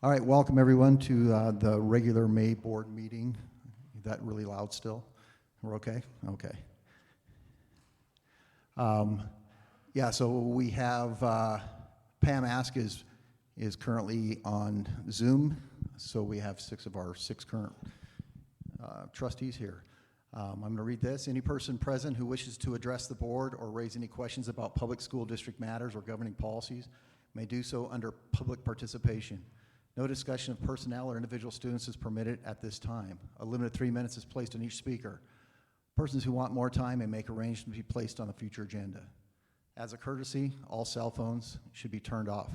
All right, welcome everyone to the regular May board meeting. Is that really loud still? We're okay? Okay. Yeah, so we have Pam Ask is currently on Zoom, so we have six of our current trustees here. I'm going to read this. Any person present who wishes to address the board or raise any questions about public school district matters or governing policies may do so under public participation. No discussion of personnel or individual students is permitted at this time. A limit of 3 minutes is placed on each speaker. Persons who want more time may make arrangements to be placed on a future agenda. As a courtesy, all cell phones should be turned off.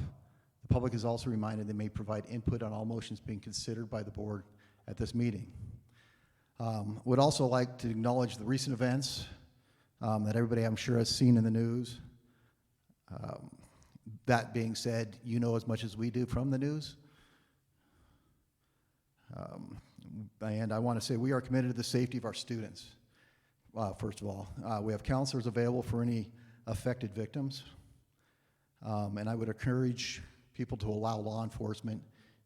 The public is also reminded they may provide input on all motions being considered by the board at this meeting. Would also like to acknowledge the recent events that everybody I'm sure has seen in the news. That being said, you know as much as we do from the news. And I want to say we are committed to the safety of our students. First of all, we have counselors available for any affected victims. And I would encourage people to allow law enforcement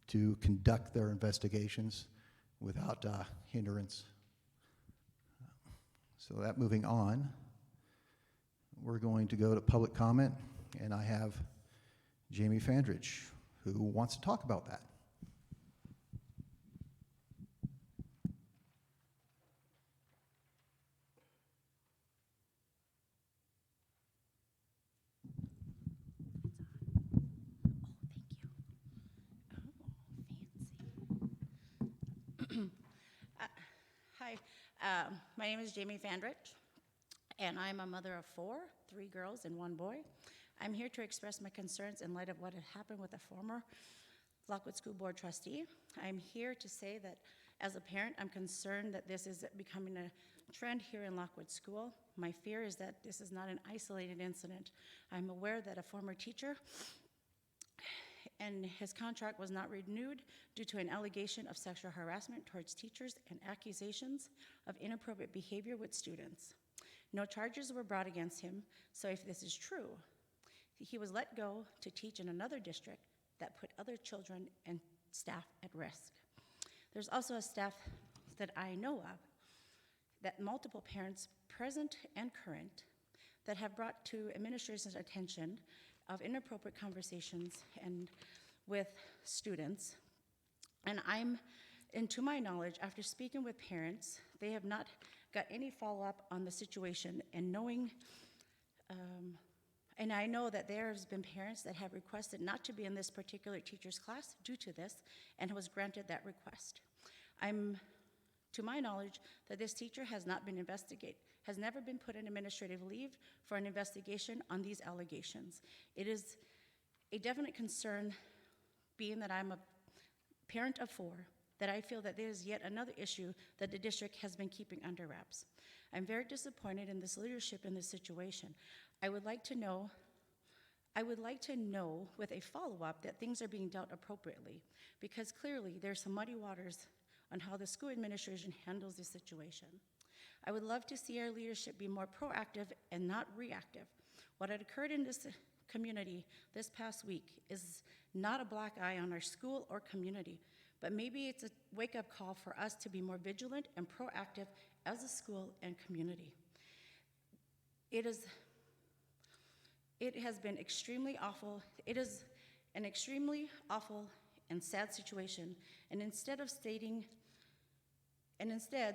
to conduct their investigations without hindrance. So that moving on, we're going to go to public comment, and I have Jamie Fandridge, who wants to talk about that. Hi, my name is Jamie Fandridge, and I'm a mother of 4, 3 girls and 1 boy. I'm here to express my concerns in light of what had happened with a former Lockwood School Board trustee. I'm here to say that as a parent, I'm concerned that this is becoming a trend here in Lockwood School. My fear is that this is not an isolated incident. I'm aware that a former teacher and his contract was not renewed due to an allegation of sexual harassment towards teachers and accusations of inappropriate behavior with students. No charges were brought against him, so if this is true, he was let go to teach in another district that put other children and staff at risk. There's also a staff that I know of that multiple parents, present and current, that have brought to administration's attention of inappropriate conversations and with students. And to my knowledge, after speaking with parents, they have not got any follow-up on the situation, and and I know that there's been parents that have requested not to be in this particular teacher's class due to this, and was granted that request. To my knowledge, that this teacher has not been investigated, has never been put in administrative leave for an investigation on these allegations. It is a definite concern, being that I'm a parent of 4, that I feel that there is yet another issue that the district has been keeping under wraps. I'm very disappointed in this leadership in this situation. I would like to know with a follow-up that things are being dealt appropriately, because clearly there's some muddy waters on how the school administration handles this situation. I would love to see our leadership be more proactive and not reactive. What had occurred in this community this past week is not a black eye on our school or community, but maybe it's a wake-up call for us to be more vigilant and proactive as a school and community. It has been extremely awful. It is an extremely awful and sad situation, and instead,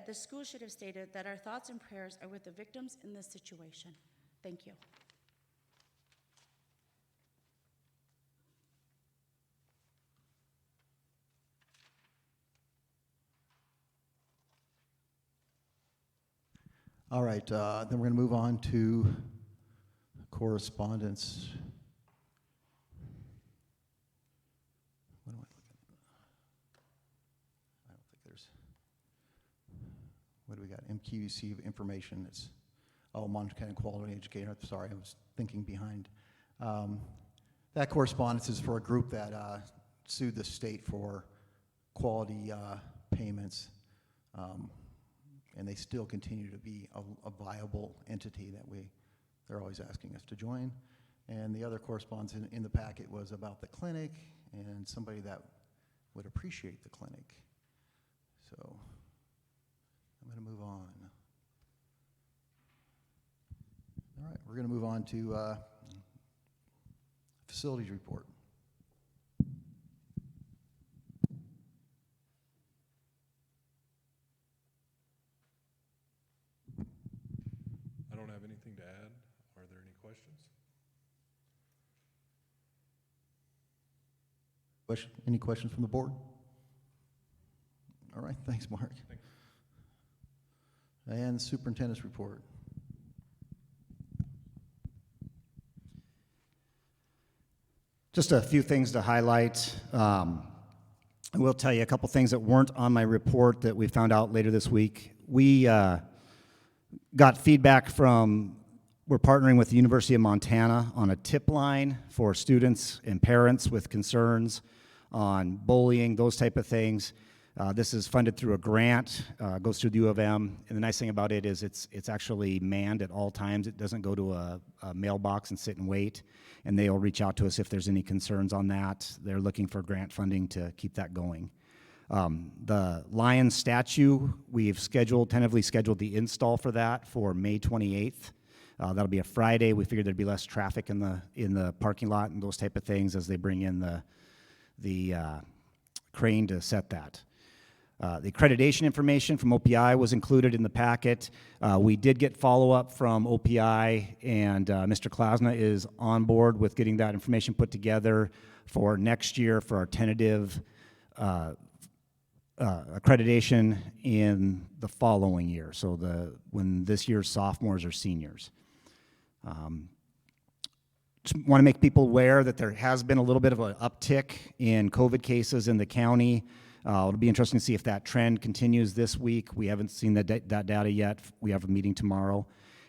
the school should have stated that our thoughts and prayers are with the victims in this situation. Thank you. All right, then we're going to move on to correspondence. What am I looking at? I don't think there's. What do we got? MQC information. It's Montana County Quality Educator. Sorry, I was thinking behind. That correspondence is for a group that sued the state for quality payments. And they still continue to be a viable entity that they're always asking us to join. And the other correspondence in the packet was about the clinic and somebody that would appreciate the clinic. So I'm going to move on. All right, we're going to move on to facilities report. I don't have anything to add. Are there any questions? Any questions from the board? All right, thanks, Mark. Thank And superintendent's report. Just a few things to highlight. I will tell you a couple things that weren't on my report that we found out later this week. We got feedback from, we're partnering with the University of Montana on a tip line for students and parents with concerns on bullying, those type of things. This is funded through a grant, goes through the U of M, and the nice thing about it is it's actually manned at all times. It doesn't go to a mailbox and sit and wait, and they'll reach out to us if there's any concerns on that. They're looking for grant funding to keep that going. The lion statue, we've tentatively scheduled the install for that for May 28th. That'll be a Friday. We figured there'd be less traffic in the parking lot and those type of things as they bring in the crane to set that. The accreditation information from OPI was included in the packet. We did get follow-up from OPI, and Mr. Klasna is on board with getting that information put together for next year for our tentative accreditation in the following year, so when this year's sophomores or seniors. Just want to make people aware that there has been a little bit of an uptick in COVID cases in the county. It'll be interesting to see if that trend continues this week. We haven't seen that data yet. We have a meeting tomorrow.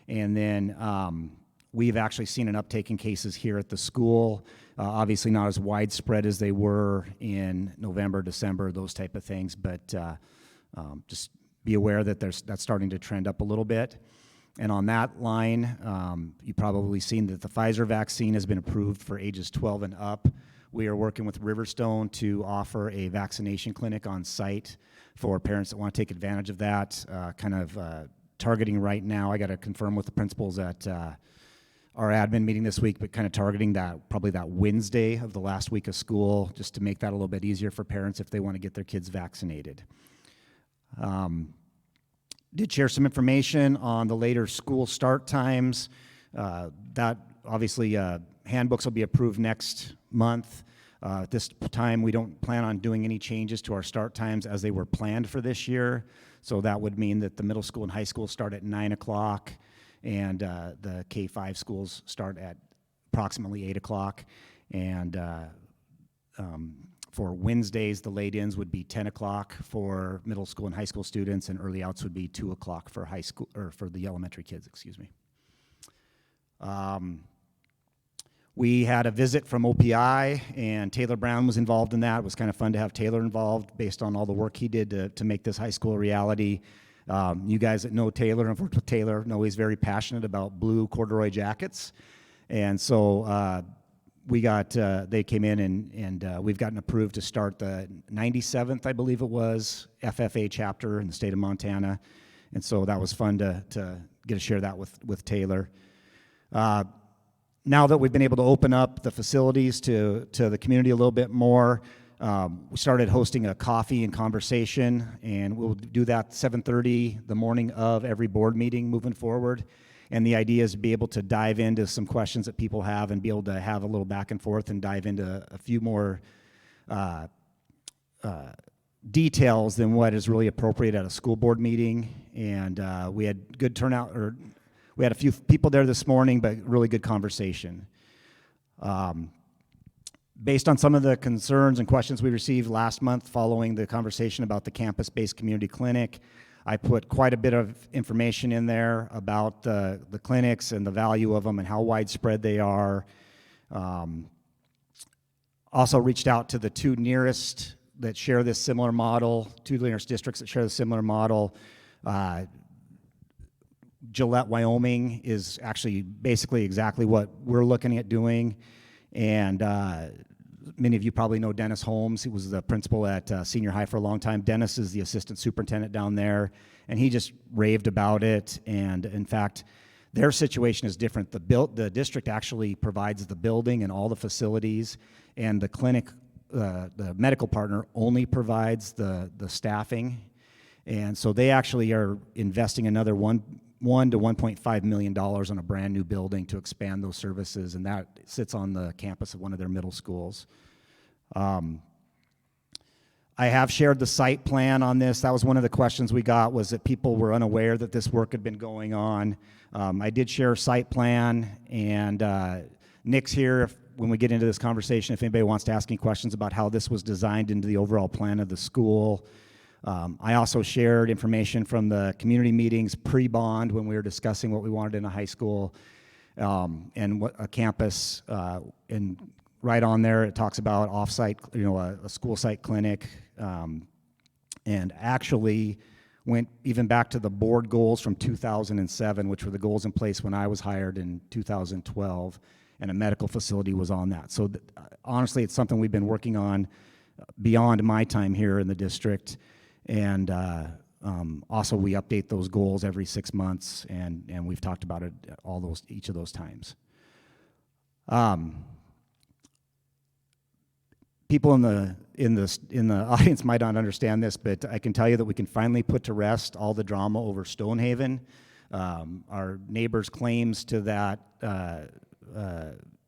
And then we've actually seen an uptake in cases here at the school. Obviously not as widespread as they were in November, December, those type of things, but just be aware that that's starting to trend up a little bit. And on that line, you've probably seen that the Pfizer vaccine has been approved for ages 12 and up. We are working with Riverstone to offer a vaccination clinic on site for parents that want to take advantage of that, targeting right now. I got to confirm with the principals at our admin meeting this week, but kind of targeting probably that Wednesday of the last week of school, just to make that a little bit easier for parents if they want to get their kids vaccinated. Did share some information on the later school start times. That obviously handbooks will be approved next month. At this time, we don't plan on doing any changes to our start times as they were planned for this year. So that would mean that the middle school and high school start at 9 o'clock, and the K-5 schools start at approximately 8 o'clock. And for Wednesdays, the late-ins would be 10 o'clock for middle school and high school students, and early outs would be 2 o'clock for high school, or for the elementary kids, excuse me. We had a visit from OPI, and Taylor Brown was involved in that. It was kind of fun to have Taylor involved based on all the work he did to make this high school a reality. You guys that know Taylor and have worked with Taylor know he's very passionate about blue corduroy jackets. And so they came in and we've gotten approved to start the 97th, I believe it was, FFA chapter in the state of Montana. And so that was fun to get to share that with Taylor. Now that we've been able to open up the facilities to the community a little bit more, we started hosting a coffee and conversation, and we'll do that 7:30 the morning of every board meeting moving forward. And the idea is to be able to dive into some questions that people have and be able to have a little back and forth and dive into a few more details than what is really appropriate at a school board meeting. And we had good turnout, or we had a few people there this morning, but really good conversation. Based on some of the concerns and questions we received last month following the conversation about the campus-based community clinic, I put quite a bit of information in there about the clinics and the value of them and how widespread they are. Also reached out to the two nearest that share this similar model, two nearest districts that share the similar model. Gillette, Wyoming is actually basically exactly what we're looking at doing, and Many of you probably know Dennis Holmes. He was the principal at senior high for a long time. Dennis is the assistant superintendent down there, and he just raved about it. And in fact, their situation is different. The district actually provides the building and all the facilities, and the clinic, the medical partner, only provides the staffing. And so they actually are investing another $1 to $1.5 million on a brand new building to expand those services, and that sits on the campus of one of their middle schools. I have shared the site plan on this. That was one of the questions we got, was that people were unaware that this work had been going on. I did share a site plan, and Nick's here when we get into this conversation if anybody wants to ask any questions about how this was designed into the overall plan of the school. I also shared information from the community meetings pre-bond when we were discussing what we wanted in a high school, and what a campus, and right on there it talks about off-site, a school site clinic, and actually went even back to the board goals from 2007, which were the goals in place when I was hired in 2012, and a medical facility was on that. So honestly, it's something we've been working on beyond my time here in the district. And also we update those goals every 6 months, and we've talked about it each of those times. People in the audience might not understand this, but I can tell you that we can finally put to rest all the drama over Stonehaven. Our neighbors' claims to that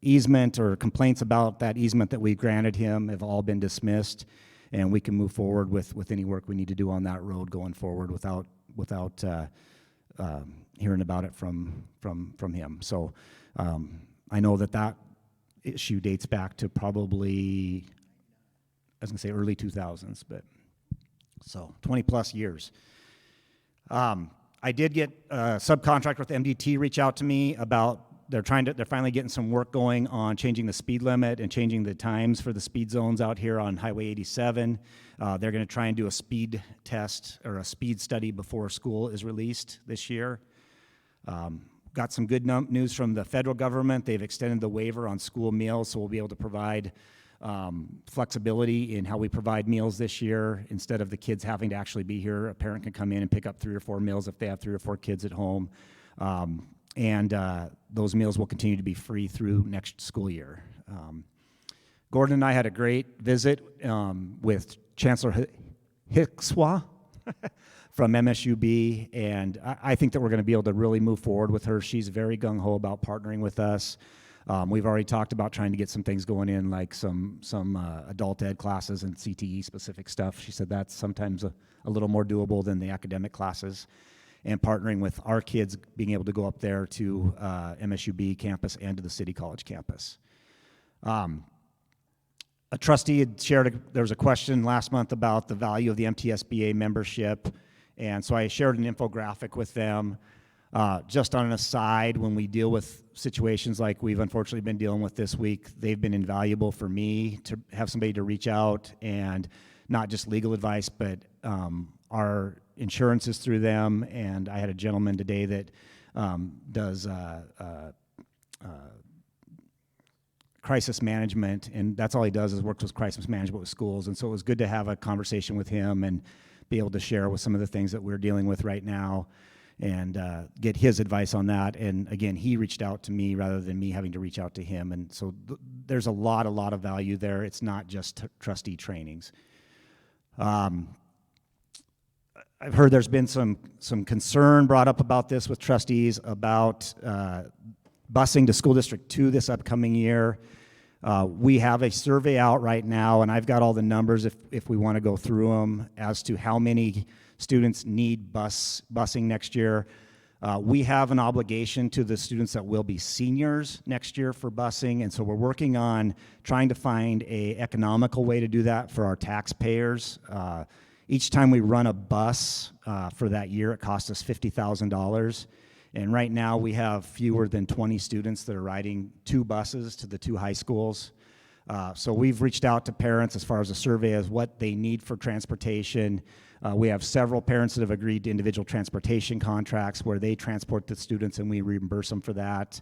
easement, or complaints about that easement that we granted him, have all been dismissed. And we can move forward with any work we need to do on that road going forward without hearing about it from him. So I know that issue dates back to probably, I was going to say early 2000s, but so 20 plus years. I did get a subcontractor with MDT reach out to me about they're finally getting some work going on changing the speed limit and changing the times for the speed zones out here on Highway 87. They're going to try and do a speed test or a speed study before school is released this year. Got some good news from the federal government. They've extended the waiver on school meals, so we'll be able to provide flexibility in how we provide meals this year. Instead of the kids having to actually be here, a parent can come in and pick up 3 or 4 meals if they have 3 or 4 kids at home. And those meals will continue to be free through next school year. Gordon and I had a great visit with Chancellor Hickswa from MSUB, and I think that we're going to be able to really move forward with her. She's very gung-ho about partnering with us. We've already talked about trying to get some things going in, like some adult ed classes and CTE-specific stuff. She said that's sometimes a little more doable than the academic classes. And partnering with our kids, being able to go up there to MSUB campus and to the City College campus. A trustee had shared, there was a question last month about the value of the MTSBA membership, and so I shared an infographic with them. Just on an aside, when we deal with situations like we've unfortunately been dealing with this week, they've been invaluable for me to have somebody to reach out, and not just legal advice, but our insurance is through them, and I had a gentleman today that does crisis management, and that's all he does is works with crisis management with schools. And so it was good to have a conversation with him and be able to share with some of the things that we're dealing with right now, and get his advice on that. And again, he reached out to me rather than me having to reach out to him, and so there's a lot of value there. It's not just trustee trainings. I've heard there's been some concern brought up about this with trustees about busing to School District 2 this upcoming year. We have a survey out right now, and I've got all the numbers if we want to go through them as to how many students need busing next year. We have an obligation to the students that will be seniors next year for busing, and so we're working on trying to find an economical way to do that for our taxpayers. Each time we run a bus for that year, it costs us $50,000. And right now we have fewer than 20 students that are riding 2 buses to the 2 high schools. So we've reached out to parents as far as a survey as what they need for transportation. We have several parents that have agreed to individual transportation contracts where they transport the students and we reimburse them for that.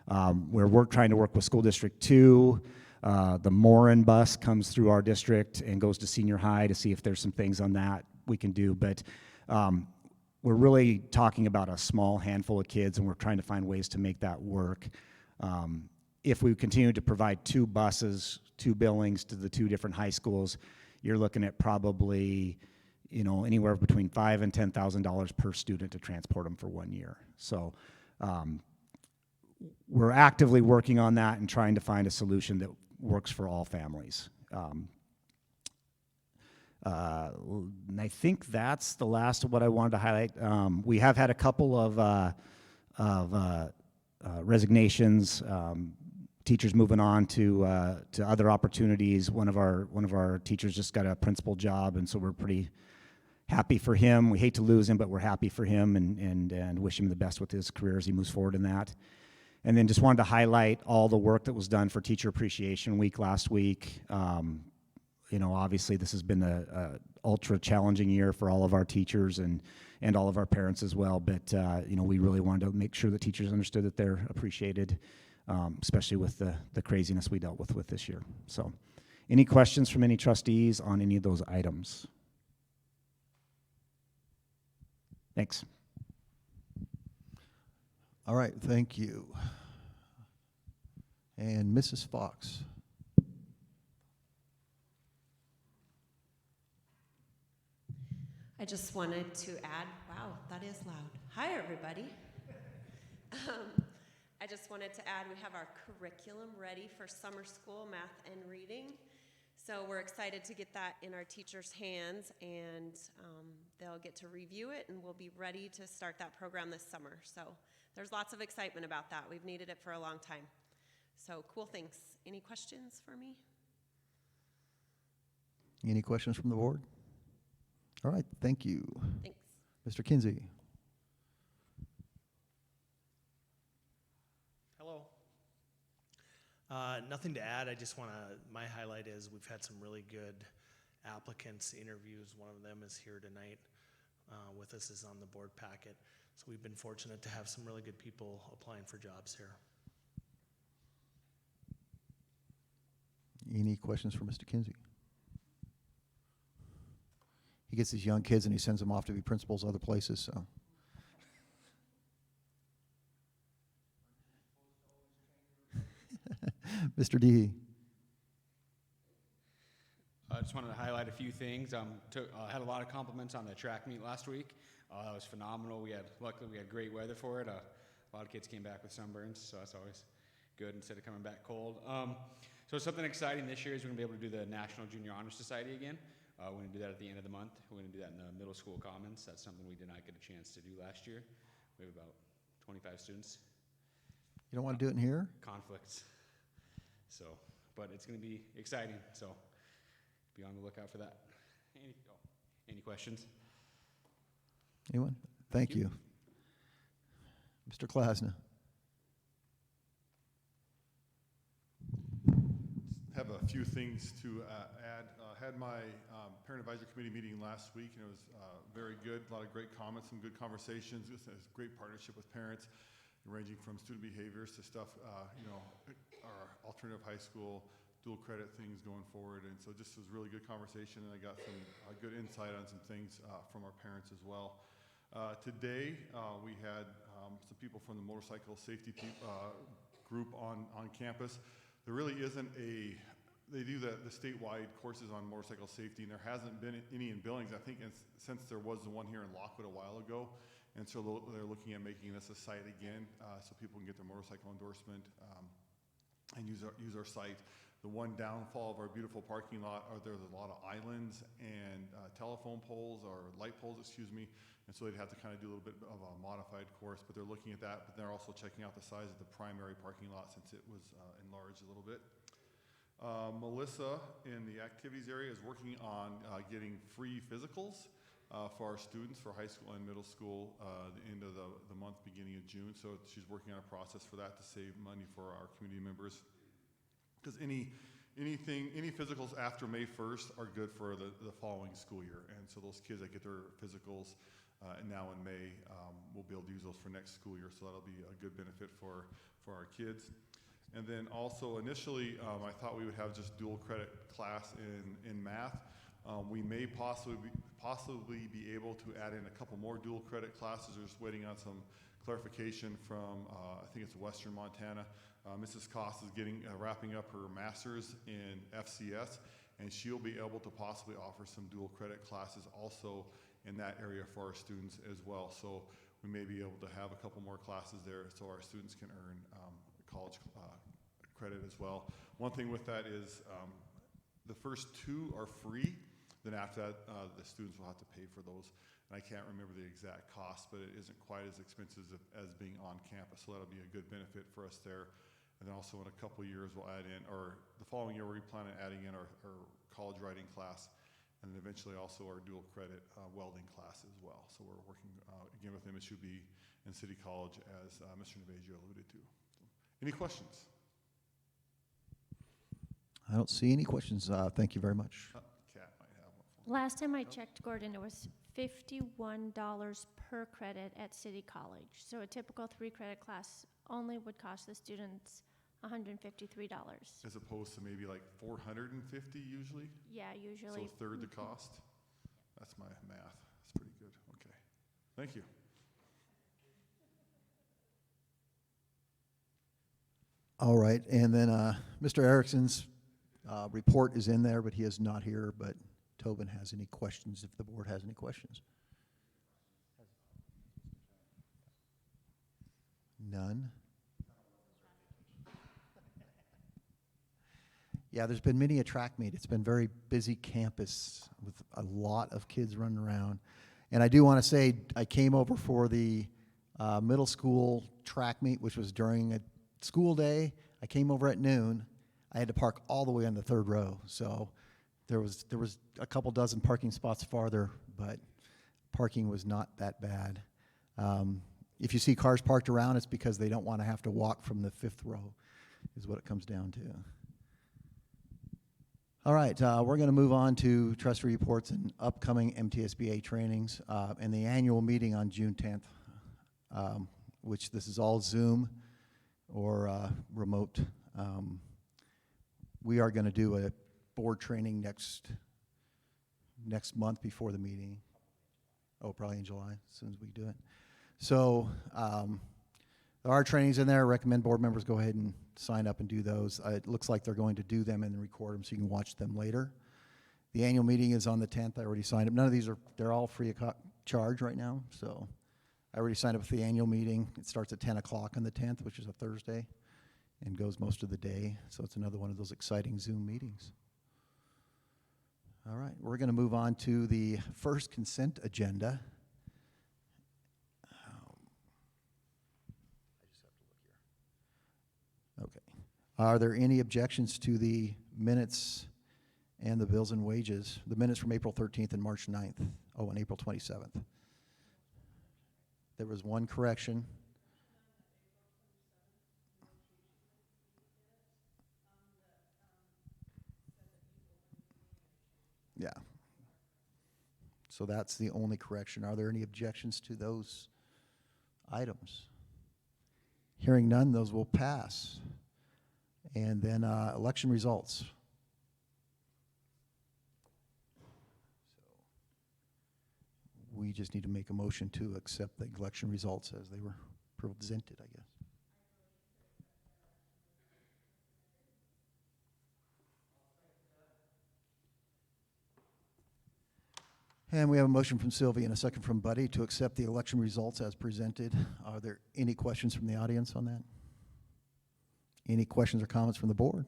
We're trying to work with School District 2 The Morin bus comes through our district and goes to senior high to see if there's some things on that we can do. But we're really talking about a small handful of kids, and we're trying to find ways to make that work. If we continue to provide 2 buses, 2 billings to the 2 different high schools, you're looking at probably, anywhere between $5,000 and $10,000 per student to transport them for 1 year. So we're actively working on that and trying to find a solution that works for all families. And I think that's the last of what I wanted to highlight. We have had a couple of resignations, teachers moving on to other opportunities. One of our teachers just got a principal job, and so we're pretty happy for him. We hate to lose him, but we're happy for him and wish him the best with his career as he moves forward in that. And then just wanted to highlight all the work that was done for Teacher Appreciation Week last week. Obviously this has been a ultra challenging year for all of our teachers and all of our parents as well. But we really wanted to make sure that teachers understood that they're appreciated, especially with the craziness we dealt with this year. So, any questions from any trustees on any of those items? Thanks. All right, thank you. And Mrs. Fox. I just wanted to add, wow, that is loud. Hi, everybody. I just wanted to add, we have our curriculum ready for summer school, math and reading. So we're excited to get that in our teachers' hands, and they'll get to review it, and we'll be ready to start that program this summer. So there's lots of excitement about that. We've needed it for a long time. So cool things. Any questions for me? Any questions from the board? All right, thank you. Thanks. Mr. Kinsey. Hello. Nothing to add. My highlight is we've had some really good applicants interviews. One of them is here tonight with us, is on the board packet. So we've been fortunate to have some really good people applying for jobs here. Any questions for Mr. Kinsey? He gets these young kids and he sends them off to be principals other places, so. Mr. D. I just wanted to highlight a few things. Had a lot of compliments on the track meet last week. That was phenomenal. Luckily we had great weather for it. A lot of kids came back with sunburns, so that's always good instead of coming back cold. So something exciting this year is we're going to be able to do the National Junior Honor Society again. We're going to do that at the end of the month. We're going to do that in the middle school commons. That's something we did not get a chance to do last year. We have about 25 students. You don't want to do it in here? Conflicts. So, but it's going to be exciting. So be on the lookout for that. Any questions? Anyone? Thank you. Mr. Klasna. Have a few things to add. Had my parent advisory committee meeting last week, and it was very good. A lot of great comments, some good conversations. It was a great partnership with parents, ranging from student behaviors to stuff, our alternative high school, dual credit things going forward. And so just was really good conversation, and I got some good insight on some things from our parents as well. Today, we had some people from the motorcycle safety group on campus. There really isn't they do the statewide courses on motorcycle safety, and there hasn't been any in Billings, I think, since there was the one here in Lockwood a while ago. And so they're looking at making this a site again, so people can get their motorcycle endorsement and use our site. The one downfall of our beautiful parking lot are there's a lot of islands and telephone poles, or light poles, excuse me. And so they'd have to kind of do a little bit of a modified course, but they're looking at that. But they're also checking out the size of the primary parking lot since it was enlarged a little bit. Melissa in the activities area is working on getting free physicals for our students for high school and middle school the end of the month, beginning of June. So she's working on a process for that to save money for our community members. Because any physicals after May 1st are good for the following school year. And so those kids that get their physicals now in May will be able to use those for next school year. So that'll be a good benefit for our kids. And then also initially, I thought we would have just dual credit class in math. We may possibly be able to add in a couple more dual credit classes. We're just waiting on some clarification from, I think it's Western Montana. Mrs. Koss is wrapping up her master's in FCS, and she'll be able to possibly offer some dual credit classes also in that area for our students as well. So we may be able to have a couple more classes there so our students can earn college credit as well. One thing with that is the first 2 are free. Then after that, the students will have to pay for those. And I can't remember the exact cost, but it isn't quite as expensive as being on campus. So that'll be a good benefit for us there. And then also in a couple of years, we'll add in, or the following year, we plan on adding in our college writing class, and then eventually also our dual credit welding class as well. So we're working again with MSUB and City College, as Mr. Navajo alluded to. So, any questions? I don't see any questions. Thank you very much. Kat might have one. Last time I checked, Gordon, it was $51 per credit at City College. So a typical 3-credit class only would cost the students $153. As opposed to maybe like 450 usually? Yeah, So usually. a third the cost? That's my math. That's pretty good. Okay. Thank you. All right, and then Mr. Erickson's report is in there, but he is not here, but Tobin has any questions, if the board has any questions. None? Yeah, there's been many a track meet. It's been very busy campus with a lot of kids running around. And I do want to say, I came over for the middle school track meet, which was during a school day. I came over at noon. I had to park all the way on the 3rd row. So there was a couple dozen parking spots farther, but parking was not that bad. If you see cars parked around, it's because they don't want to have to walk from the 5th row, is what it comes down to. All right, we're going to move on to trustee reports and upcoming MTSBA trainings and the annual meeting on June 10th, which this is all Zoom or remote. We are going to do a board training next month before the meeting. Oh, probably in July, as soon as we do it. So there are trainings in there. I recommend board members go ahead and sign up and do those. It looks like they're going to do them and record them so you can watch them later. The annual meeting is on the 10th. I already signed up. None of these they're all free of charge right now. So I already signed up for the annual meeting. It starts at 10 o'clock on the 10th, which is a Thursday, and goes most of the day. So it's another one of those exciting Zoom meetings. All right, we're going to move on to the first consent agenda. Okay. Are there any objections to the minutes and the bills and wages? The minutes from April 13th and March 9th. Oh, and April 27th. There was one correction. Yeah. So that's the only correction. Are there any objections to those items? Hearing none, those will pass. And then election results. We just need to make a motion to accept the election results as they were presented, I guess. And we have a motion from Sylvia and a second from Buddy to accept the election results as presented. Are there any questions from the audience on that? Any questions or comments from the board?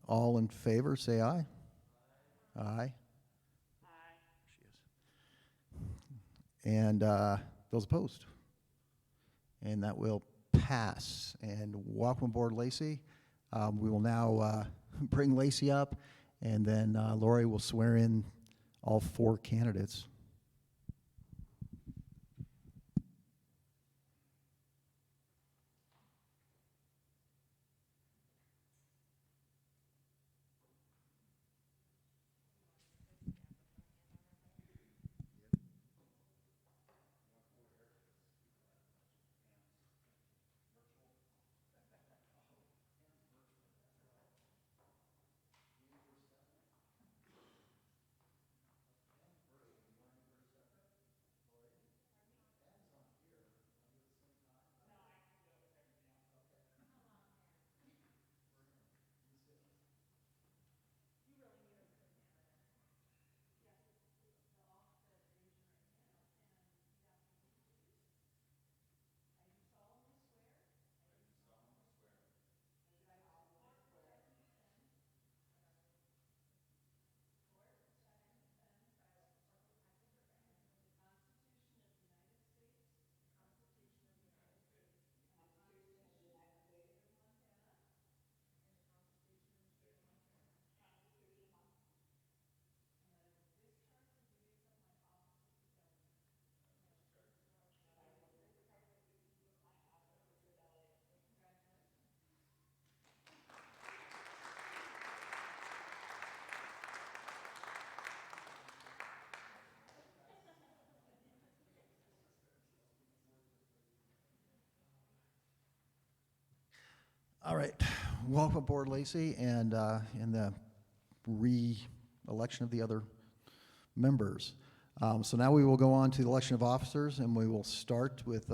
All in favor, say aye. Aye. And those opposed? And that will pass. And welcome aboard, Lacey. We will now bring Lacey up, and then Lori will swear in all 4 candidates. All right, welcome aboard, Lacey, and in the re-election of the other members. So now we will go on to the election of officers, and we will start with,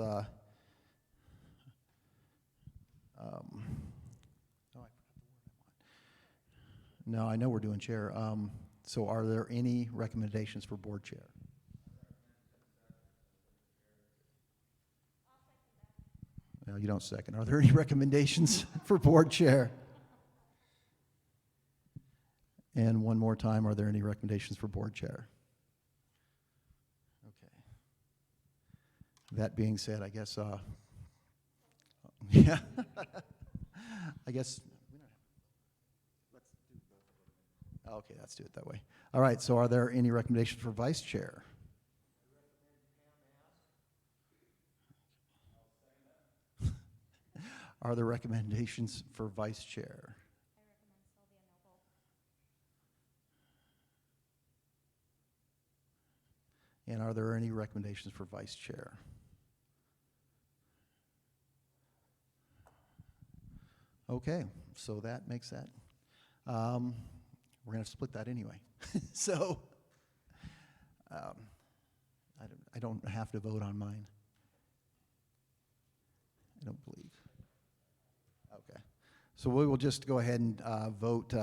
no, I know we're doing chair. So are there any recommendations for board chair? No, you don't second. Are there any recommendations for board chair? And one more time, are there any recommendations for board chair? Okay. That being said, I guess, yeah. I guess, okay, let's do it that way. All right, so are there any recommendations for vice chair? Are there recommendations for vice chair? And are there any recommendations for vice chair? Okay, so that makes that. We're going to split that anyway. So I don't have to vote on mine. I don't believe. Okay. So we will just go ahead and vote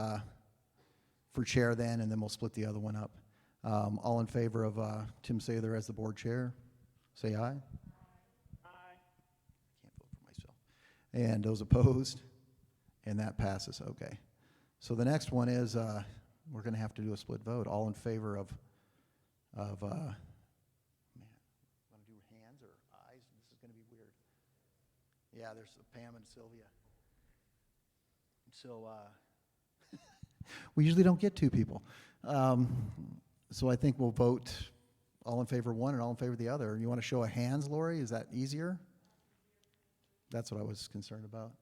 for chair then, and then we'll split the other one up. All in favor of Tim Sather as the board chair, say aye. Aye. I can't vote for myself. And those opposed? And that passes, okay. So the next one is, we're going to have to do a split vote. All in favor of man, want to do hands or eyes? This is going to be weird. Yeah, there's Pam and Sylvia. So we usually don't get two people. So I think we'll vote all in favor of one and all in favor of the other. You want to show of hands, Lori? Is that easier? That's what I was concerned about.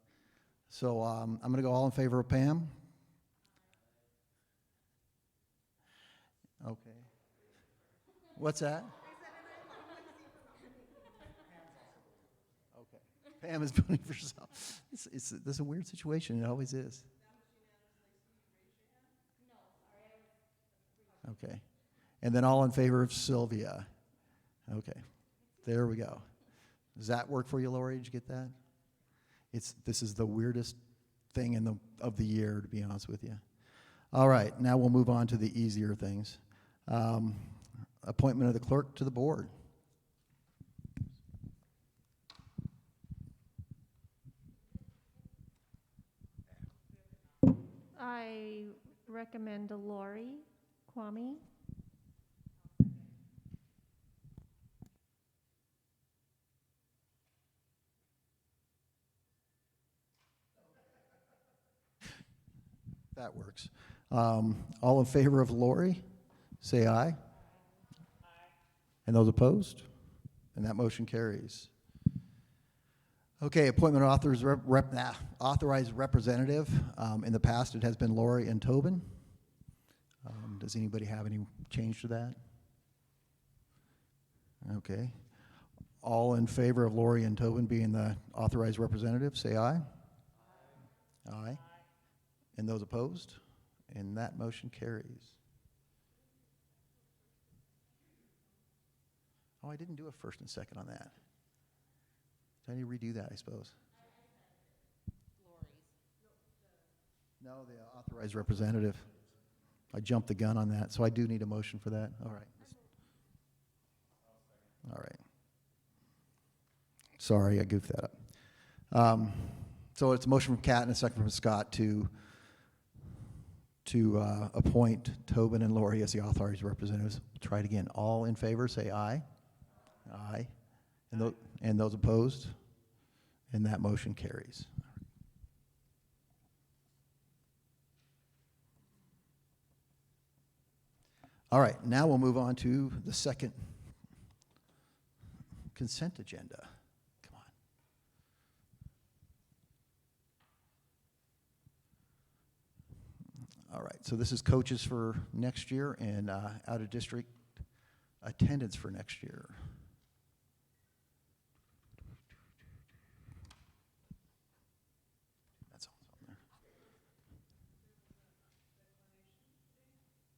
So I'm going to go all in favor of Pam. Okay. What's that? Okay. Pam is voting for herself. This is a weird situation. It always is. Okay. And then all in favor of Sylvia. Okay. There we go. Does that work for you, Lori? Did you get that? This is the weirdest thing of the year, to be honest with you. All right, now we'll move on to the easier things. Appointment of the clerk to the board. I recommend Lori Kwame. That works. All in favor of Lori, say aye. Aye. And those opposed? And that motion carries. Okay, appointment of authorized representative. In the past, it has been Lori and Tobin. Does anybody have any change to that? Okay. All in favor of Lori and Tobin being the authorized representative, say aye. Aye. Aye. And those opposed? And that motion carries. Oh, I didn't do a first and second on that. Do I need to redo that, I suppose? No, the authorized representative. I jumped the gun on that, so I do need a motion for that. All right. All right. Sorry, I goofed that up. So it's a motion from Kat and a second from Scott to appoint Tobin and Lori as the authorized representatives. Try it again. All in favor, say aye. Aye. And those opposed? And that motion carries. All right, now we'll move on to the second consent agenda. Come on. All right, so this is coaches for next year and out-of-district attendance for next year.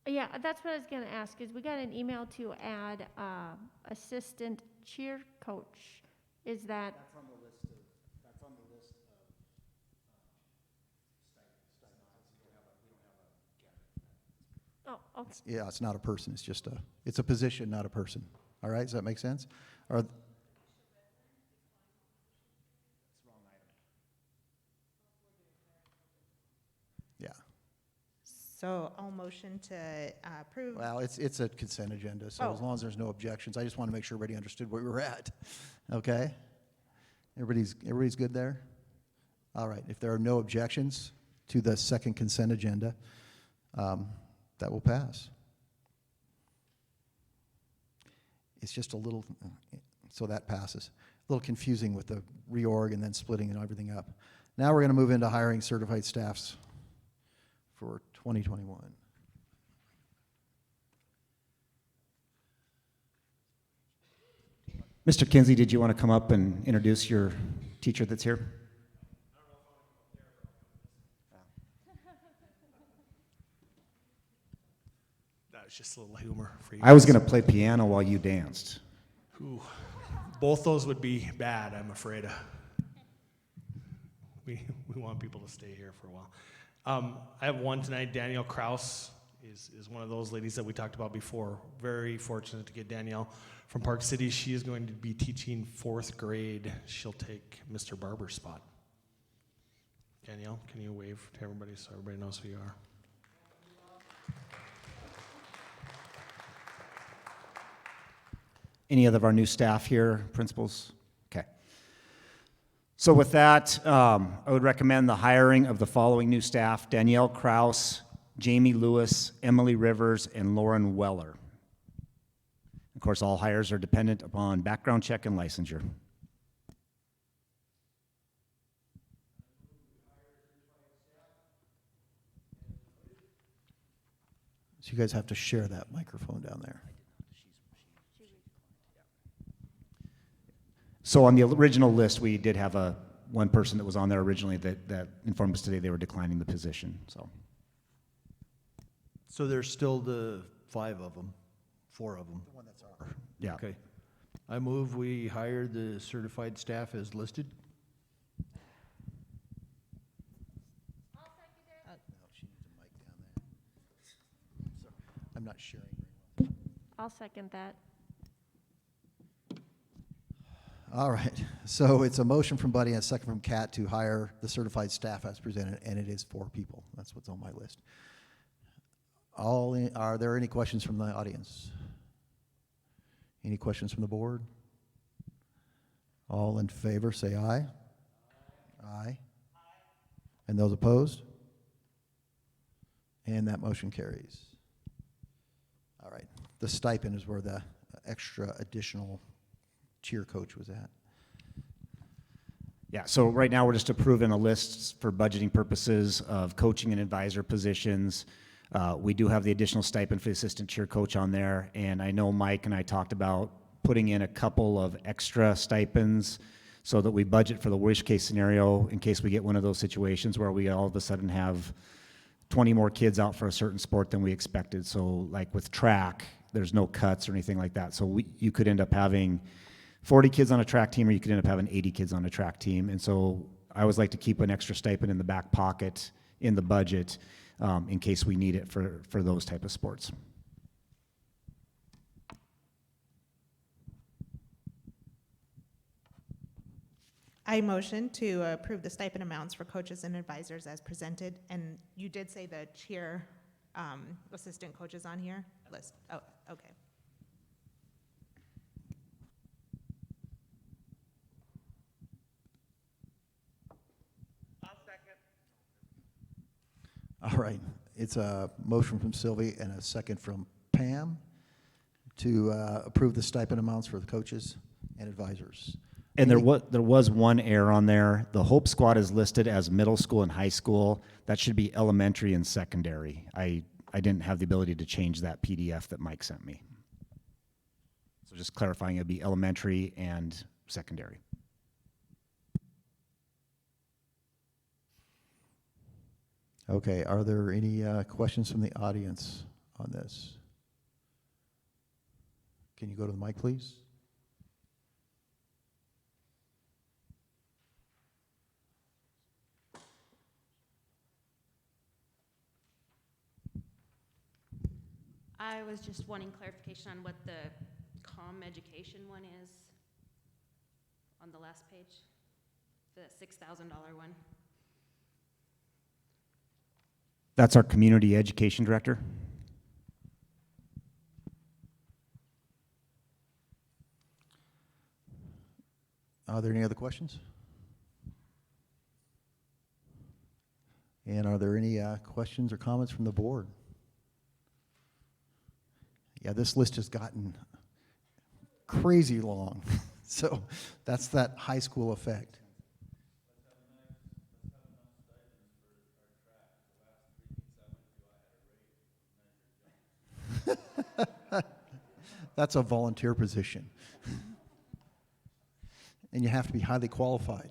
Yeah, that's what I was gonna ask, is we got an email to add, assistant cheer coach. Is that? That's on the list of, Oh, okay. Yeah, it's not a person, it's a position, not a person. All right, does that make sense? Or, yeah, So I'll motion to approve. well, it's a consent agenda, so as Oh. long as there's no objections, I just want to make sure everybody understood where we were at. Okay? Everybody's good there? All right, if there are no objections to the second consent agenda, that will pass. It's just a little, so that passes. A little confusing with the reorg and then splitting and everything up. Now we're going to move into hiring certified staffs for 2021. Mr. Kinsey, did you want to come up and introduce your teacher that's here? That was just a little humor for you. I was guys. going to play piano while you danced. Ooh, both those would be bad, I'm afraid. We want people to stay here for a while. I have one tonight. Danielle Kraus is one of those ladies that we talked about before. Very fortunate to get Danielle from Park City. She is going to be teaching 4th grade. She'll take Mr. Barber's spot. Danielle, can you wave to everybody so everybody knows who you are? Any other of our new staff here, principals? Okay. So with that, I would recommend the hiring of the following new staff: Danielle Kraus, Jamie Lewis, Emily Rivers, and Lauren Weller. Of course, all hires are dependent upon background check and licensure. So you guys have to share that microphone down there. So on the original list, we did have one person that was on there originally that informed us today they were declining the position, so. So there's still the 5 of them, 4 of them. Yeah. Okay. I move we hire the certified staff as listed. No, she needs a mic down there. I'm not sharing. I'll second that. All right, so it's a motion from Buddy and a second from Kat to hire the certified staff as presented, and it is 4 people. That's what's on my list. Are there any questions from the audience? Any questions from the board? All in favor, say aye. Aye. And those opposed? And that motion carries. All right, the stipend is where the extra additional cheer coach was at. Yeah, so right now we're just approving a list for budgeting purposes of coaching and advisor positions. We do have the additional stipend for the assistant cheer coach on there, and I know Mike and I talked about putting in a couple of extra stipends so that we budget for the worst case scenario in case we get one of those situations where we all of a sudden have 20 more kids out for a certain sport than we expected. So like with track, there's no cuts or anything like that. So you could end up having 40 kids on a track team, or you could end up having 80 kids on a track team. And so I always like to keep an extra stipend in the back pocket in the budget in case we need it for those type of sports. I motion to approve the stipend amounts for coaches and advisors as presented. And you did say the cheer assistant coaches on here list. Oh, okay. All right, it's a motion from Sylvie and a second from Pam to approve the stipend amounts for the coaches and advisors. And there was one error on there. The Hope Squad is listed as middle school and high school. That should be elementary and secondary. I didn't have the ability to change that PDF that Mike sent me. So just clarifying, it'd be elementary and secondary. Okay, are there any questions from the audience on this? Can you go to the mic, please? I was just wanting clarification on what the comm education one is on the last page, the $6,000 one. That's our community education director. Are there any other questions? And are there any questions or comments from the board? Yeah, this list has gotten crazy long. So that's that high school effect. That's a volunteer position. And you have to be highly qualified.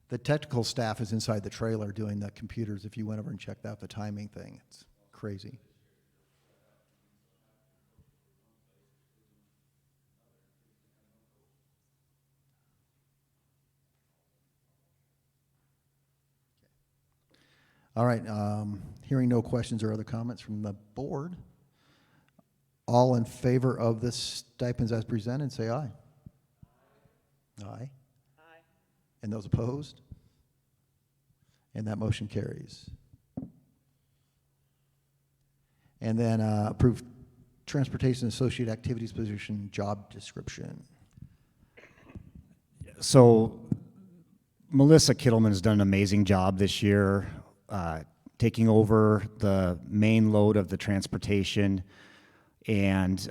The technical staff is inside the trailer doing the computers. If you went over and checked out the timing thing, it's crazy. All right, hearing no questions or other comments from the board, all in favor of the stipends as presented, say aye. Aye. Aye. And those opposed? And that motion carries. And then approve transportation associate activities position job description. So Melissa Kittleman has done an amazing job this year, taking over the main load of the transportation. And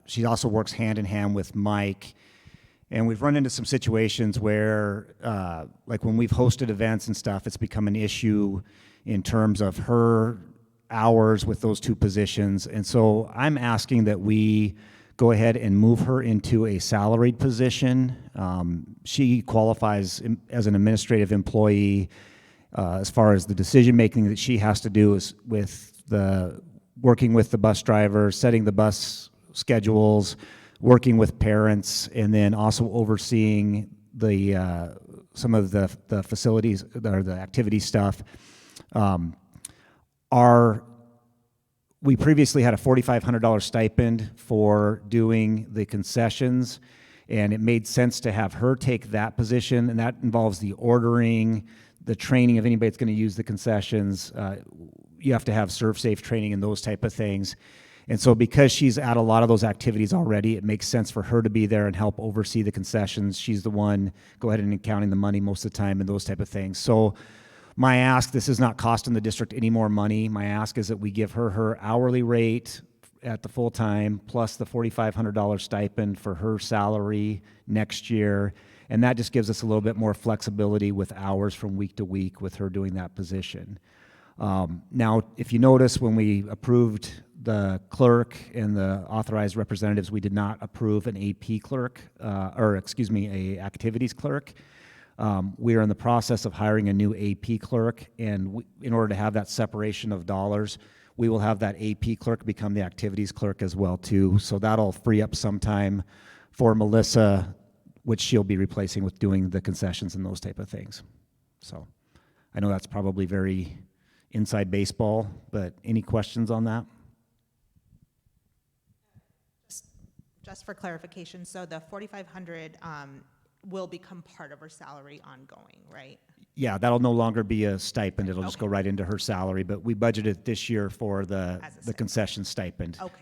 she also works hand in hand with Mike. And we've run into some situations where, like when we've hosted events and stuff, it's become an issue in terms of her hours with those two positions. And so I'm asking that we go ahead and move her into a salaried position. She qualifies as an administrative employee as far as the decision-making that she has to do is with working with the bus driver, setting the bus schedules, working with parents, and then also overseeing the some of the facilities or the activity stuff. We previously had a $4,500 stipend for doing the concessions, and it made sense to have her take that position, and that involves the ordering, the training of anybody that's going to use the concessions. You have to have serve-safe training and those type of things. And so because she's at a lot of those activities already, it makes sense for her to be there and help oversee the concessions. She's the one go ahead and counting the money most of the time and those type of things. So my ask, this is not costing the district any more money. My ask is that we give her her hourly rate at the full time plus the $4,500 stipend for her salary next year. And that just gives us a little bit more flexibility with hours from week to week with her doing that position. Now, if you notice, when we approved the clerk and the authorized representatives, we did not approve an AP clerk, a activities clerk. We are in the process of hiring a new AP clerk, and in order to have that separation of dollars, we will have that AP clerk become the activities clerk as well too. So that'll free up some time for Melissa, which she'll be replacing with doing the concessions and those type of things. So I know that's probably very inside baseball, but any questions on that? Just for clarification, so the 4,500 will become part of her salary ongoing, right? Yeah, that'll no longer be a stipend. It'll just Okay. go right into her salary, but we budgeted this year for As a the stipend. concession stipend. Okay.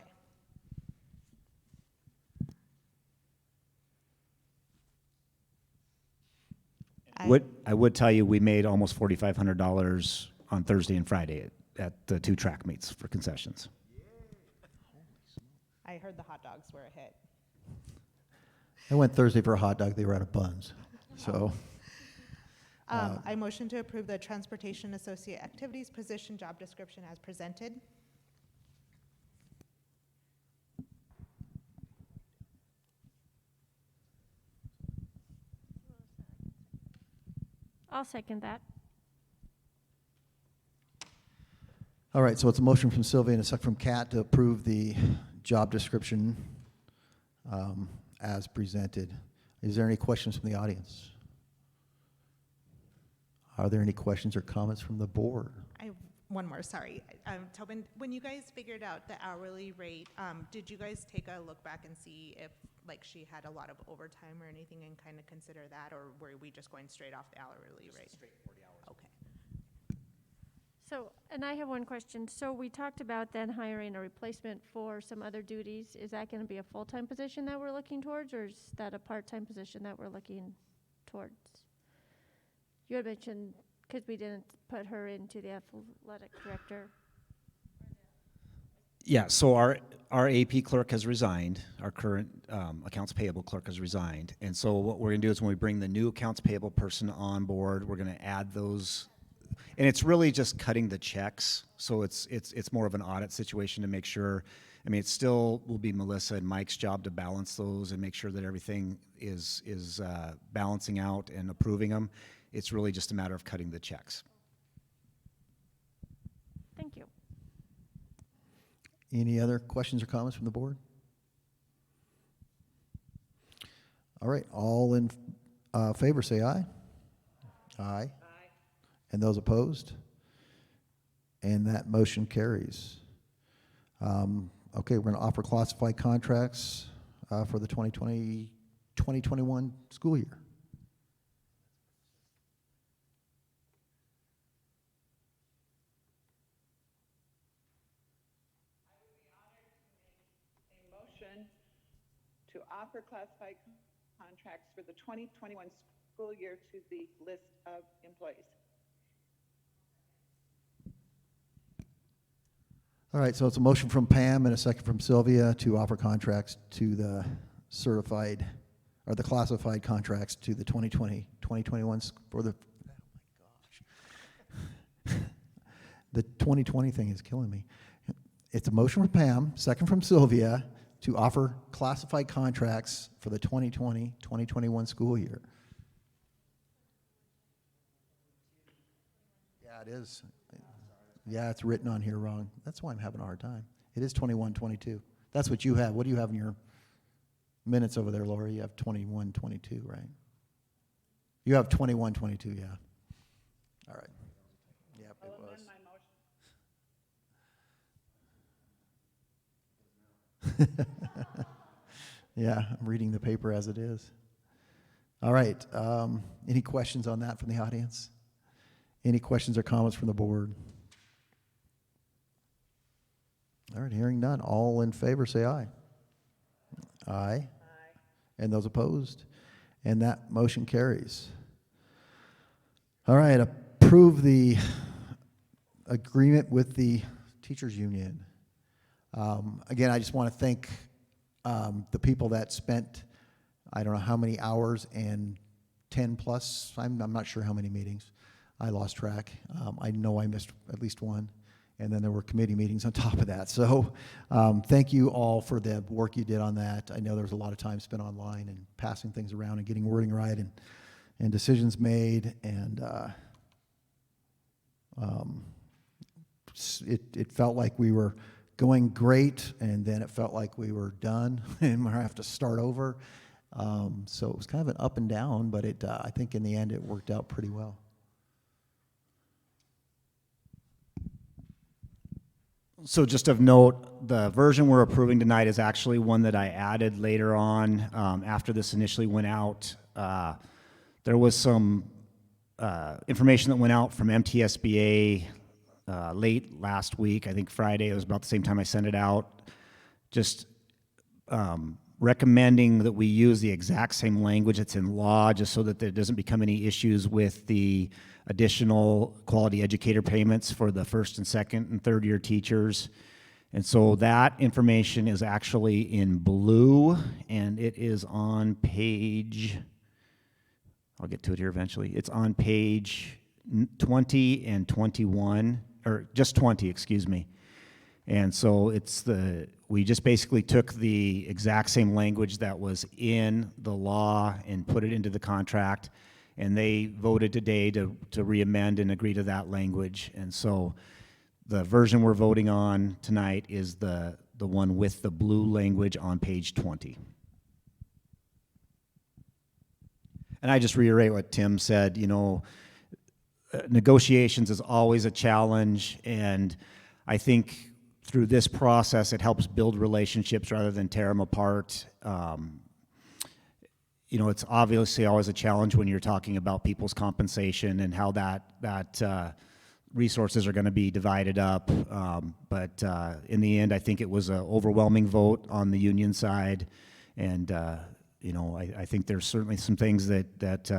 I would tell you, we made almost $4,500 on Thursday and Friday at the two track meets for concessions. I heard the hot dogs were a hit. I went Thursday for a hot dog. They were out of buns. So I motion to approve the Transportation Associate Activities position job description as presented. I'll second that. All right, so it's a motion from Sylvia and a second from Kat to approve the job description as presented. Is there any questions from the audience? Are there any questions or comments from the board? I have one more, sorry. Tobin, when you guys figured out the hourly rate, did you guys take a look back and see if, like, she had a lot of overtime or anything and kind of consider that, or were we just going straight off the hourly rate? Straight 40 hours. Okay. So, and I have one question. So we talked about then hiring a replacement for some other duties. Is that going to be a full-time position that we're looking towards, or is that a part-time position that we're looking towards? You had mentioned, because we didn't put her into the athletic director. Yeah, so our AP clerk has resigned, our current accounts payable clerk has resigned. And so what we're gonna do is when we bring the new accounts payable person on board, we're gonna add those. And it's really just cutting the checks. So it's more of an audit situation to make sure, I mean, it still will be Melissa and Mike's job to balance those and make sure that everything is balancing out and approving them. It's really just a matter of cutting the checks. Thank you. Any other questions or comments from the board? All right, all in favor, say aye. Aye. And those opposed? And that motion carries. Okay, we're going to offer classified contracts for the 2020-2021 school year. To offer classified contracts for the 2021 school year to the list of employees. All right, so it's a motion from Pam and a second from Sylvia to offer contracts to the certified, or the classified contracts to the 2020-2021 for the, oh my gosh. The 2020 thing is killing me. It's a motion from Pam, second from Sylvia, to offer classified contracts for the 2020-2021 school year. Yeah, it is. Yeah, it's written on here wrong. That's why I'm having a hard time. It is 21-22. That's what you have. What do you have in your minutes over there, Laura? You have 21-22, right? You have 21-22, yeah. All right. Yep, it was. Amend my motion. Yeah, I'm reading the paper as it is. All right, any questions on that from the audience? Any questions or comments from the board? All right, hearing none. All in favor, say aye. Aye. Aye. And those opposed? And that motion carries. All right, approve the agreement with the teachers union. Again, I just want to thank the people that spent, I don't know how many hours and 10 plus, I'm not sure how many meetings. I lost track. I know I missed at least one. And then there were committee meetings on top of that. So thank you all for the work you did on that. I know there was a lot of time spent online and passing things around and getting wording right and decisions made. And it felt like we were going great, and then it felt like we were done and we're gonna have to start over. So it was kind of an up and down, but I think in the end it worked out pretty well. So just of note, the version we're approving tonight is actually one that I added later on after this initially went out. There was some information that went out from MTSBA late last week, I think Friday, it was about the same time I sent it out, just recommending that we use the exact same language that's in law, just so that there doesn't become any issues with the additional quality educator payments for the first and second and third year teachers. And so that information is actually in blue, and it is on page, I'll get to it here eventually, it's on page 20 and 21, or just 20, excuse me. And so we just basically took the exact same language that was in the law and put it into the contract. and they voted today to re-amend and agree to that language. And so the version we're voting on tonight is the one with the blue language on page 20. And I just reiterate what Tim said, you know, negotiations is always a challenge, and I think through this process it helps build relationships rather than tear them apart. You know, it's obviously always a challenge when you're talking about people's compensation and how that resources are going to be divided up. But in the end, I think it was an overwhelming vote on the union side, and you know, I think there's certainly some things that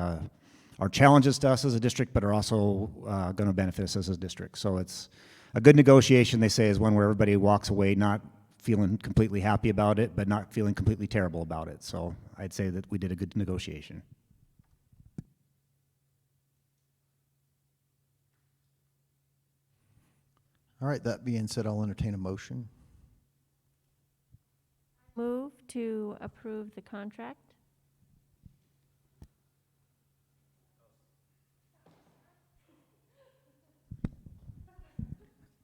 are challenges to us as a district, but are also going to benefit us as a district. So it's a good negotiation, they say, is one where everybody walks away not feeling completely happy about it, but not feeling completely terrible about it. So I'd say that we did a good negotiation. All right, that being said, I'll entertain a motion. Move to approve the contract.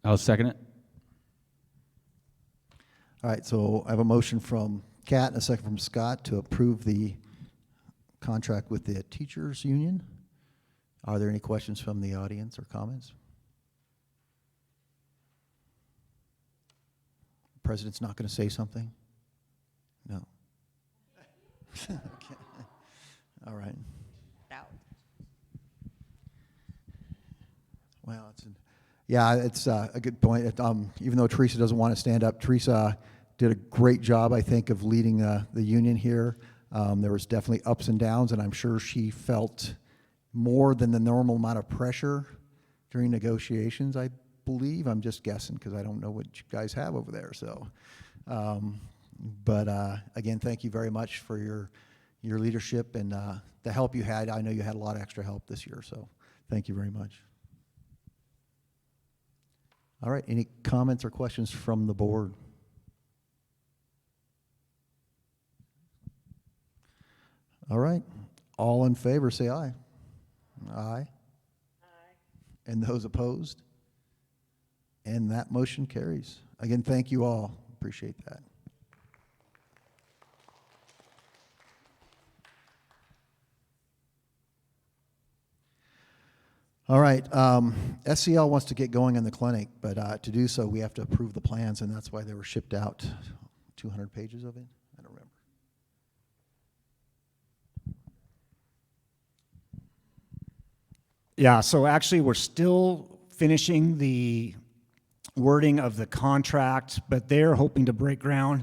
I'll second it. All right, so I have a motion from Kat and a second from Scott to approve the contract with the teachers union. Are there any questions from the audience or comments? The president's not going to say something? No. Okay. All right. Well, it's a good point. Even though Teresa doesn't want to stand up, Teresa did a great job, I think, of leading the union here. There was definitely ups and downs, and I'm sure she felt more than the normal amount of pressure during negotiations, I believe. I'm just guessing because I don't know what you guys have over there. So, but again, thank you very much for your leadership and the help you had. I know you had a lot of extra help this year, so thank you very much. All right, any comments or questions from the board? All right, all in favor say aye. Aye. Aye. And those opposed? And that motion carries. Again, thank you all. Appreciate that. All right, SCL wants to get going in the clinic, but to do so, we have to approve the plans, and that's why they were shipped out. 200 pages of it? I don't remember. Yeah, so actually we're still finishing the wording of the contract, but they're hoping to break ground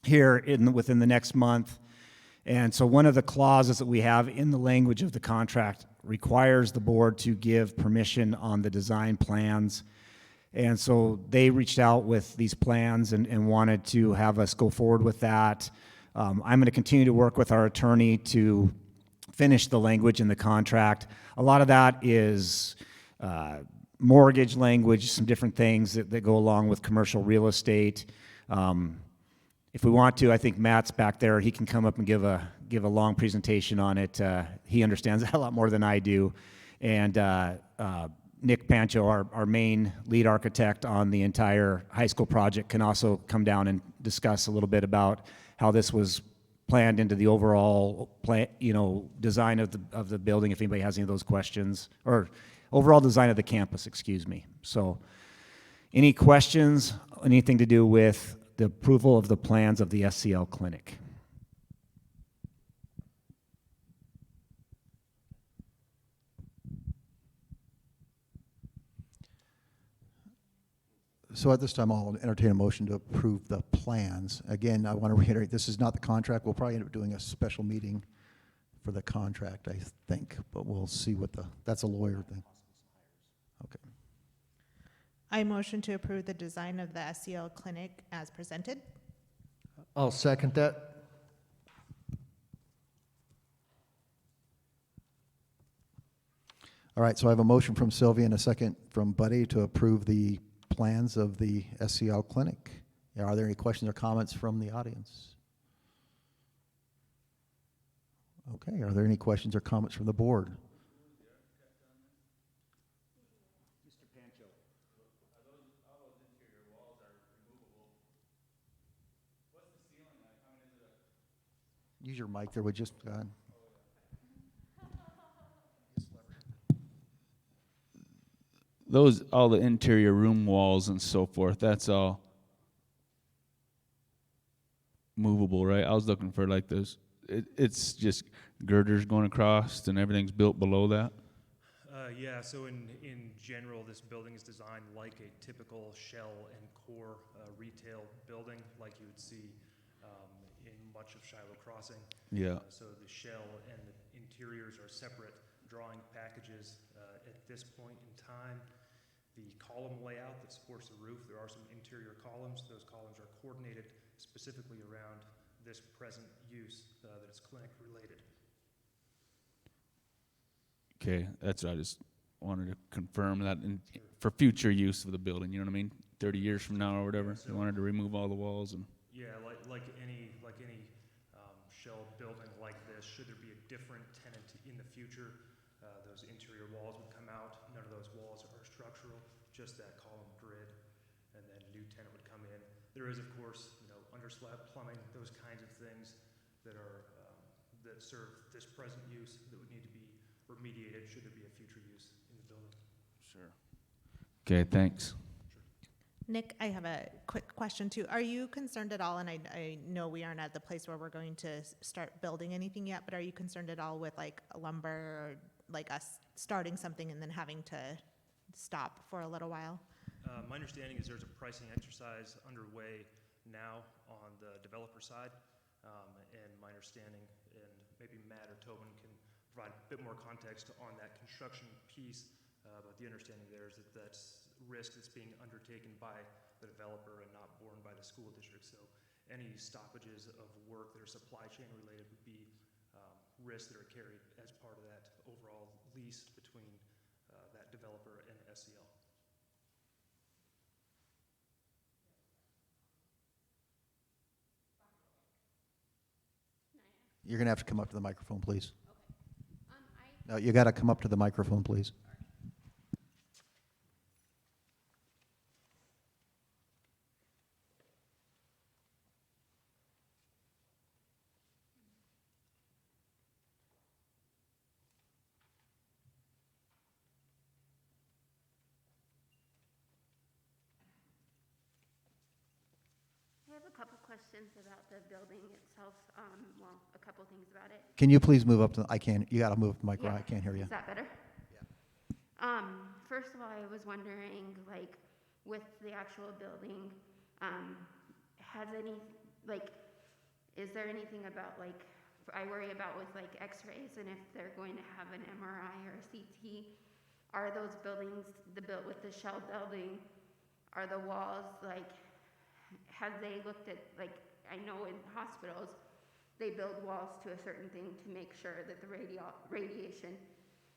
here within the next month. And so one of the clauses that we have in the language of the contract requires the board to give permission on the design plans. And so they reached out with these plans and wanted to have us go forward with that. I'm going to continue to work with our attorney to finish the language in the contract. A lot of that is mortgage language, some different things that go along with commercial real estate. If we want to, I think Matt's back there. He can come up and give a long presentation on it. He understands that a lot more than I do. And Nick Pancho, our main lead architect on the entire high school project, can also come down and discuss a little bit about how this was planned into the overall plan, design of the building, if anybody has any of those questions, or overall design of the campus, excuse me. So any questions, anything to do with the approval of the plans of the SCL clinic? So at this time, I'll entertain a motion to approve the plans. Again, I want to reiterate, this is not the contract. We'll probably end up doing a special meeting for the contract, I think, but we'll see what that's a lawyer thing. Okay. I motion to approve the design of the SCL clinic as presented. I'll second that. All right, so I have a motion from Sylvia and a second from Buddy to approve the plans of the SCL clinic. Are there any questions or comments from the audience? Okay, are there any questions or comments from the board? Mr. Pancho. All those interior walls are removable. What's the ceiling like? I mean, is it a Use your mic there, would just, those, all the interior room walls and so forth, that's all movable, right? I was looking for like this, it's just girders going across and everything's built below that? Yeah, so in general, this building is designed like a typical shell and core retail building, like you would see in much of Shiloh Crossing. Yeah. So the shell and the interiors are separate drawing packages at this point in time. The column layout that supports the roof, there are some interior columns. Those columns are coordinated specifically around this present use that it's clinic related. Okay, that's what I just wanted to confirm that for future use of the building, you know what I mean? 30 years from now or whatever, So- you wanted to remove all the walls and, Yeah, like any shell building like this, should there be a different tenant in the future, those interior walls would come out. None of those walls are structural, just that column grid, and then a new tenant would come in. There is, of course, under slab plumbing, those kinds of things that are that serve this present use that would need to be remediated should there be a future use in the building. sure. Okay, thanks. Nick, I have a quick question too. Are you concerned at all, and I know we aren't at the place where we're going to start building anything yet, but are you concerned at all with like lumber or like us starting something and then having to stop for a little while? My understanding is there's a pricing exercise underway now on the developer side, and my understanding, and maybe Matt or Tobin can provide a bit more context on that construction piece, but the understanding there is that that's risk that's being undertaken by the developer and not borne by the school district. So any stoppages of work that are supply chain related would be risks that are carried as part of that overall lease between that developer and SEL. you're gonna have to come up to the microphone, please. No, you gotta come up to the microphone, please. I have a couple questions about the building itself, well, a couple things about it. Can you please move up to, you gotta move the mic, Yeah. I can't hear you. Is that better? First of all, I was wondering, like, with the actual building, has any, like, is there anything about, like, I worry about with, like, x-rays and if they're going to have an MRI or a CT, are those buildings, with the shell building, are the walls, like, have they looked at, like, I know in hospitals, they build walls to a certain thing to make sure that the radiation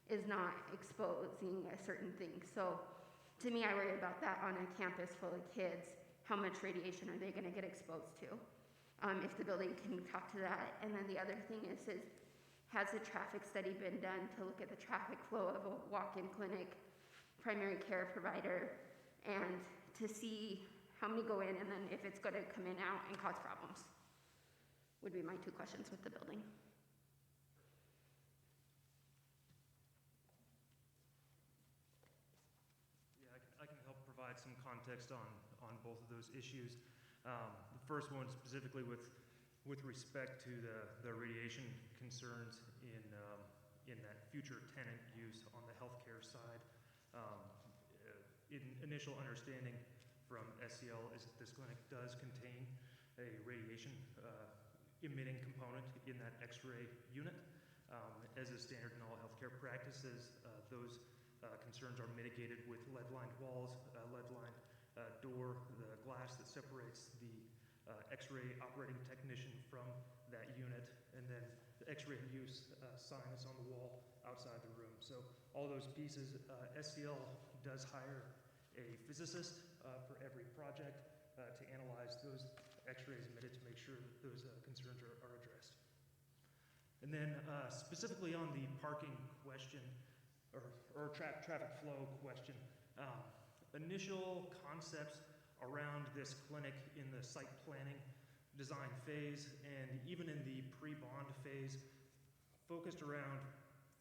is not exposing a certain thing. So to me, I worry about that on a campus full of kids. How much radiation are they going to get exposed to? If the building can talk to that. And then the other thing is has a traffic study been done to look at the traffic flow of a walk-in clinic, primary care provider, and to see how many go in and then if it's going to come in out and cause problems? Would be my two questions with the building. I can help provide some context on both of those issues. The first one specifically with respect to the radiation concerns in that future tenant use on the healthcare side. Initial understanding from SEL is that this clinic does contain a radiation emitting component in that X-ray unit. As is standard in all healthcare practices, those concerns are mitigated with lead-lined walls, lead-lined door, the glass that separates the X-ray operating technician from that unit, and then the X-ray use sign that's on the wall outside the room. So all those pieces, SEL does hire a physicist for every project to analyze those X-rays emitted to make sure that those concerns are addressed. And then specifically on the parking question, or traffic flow question, initial concepts around this clinic in the site planning design phase and even in the pre-bond phase focused around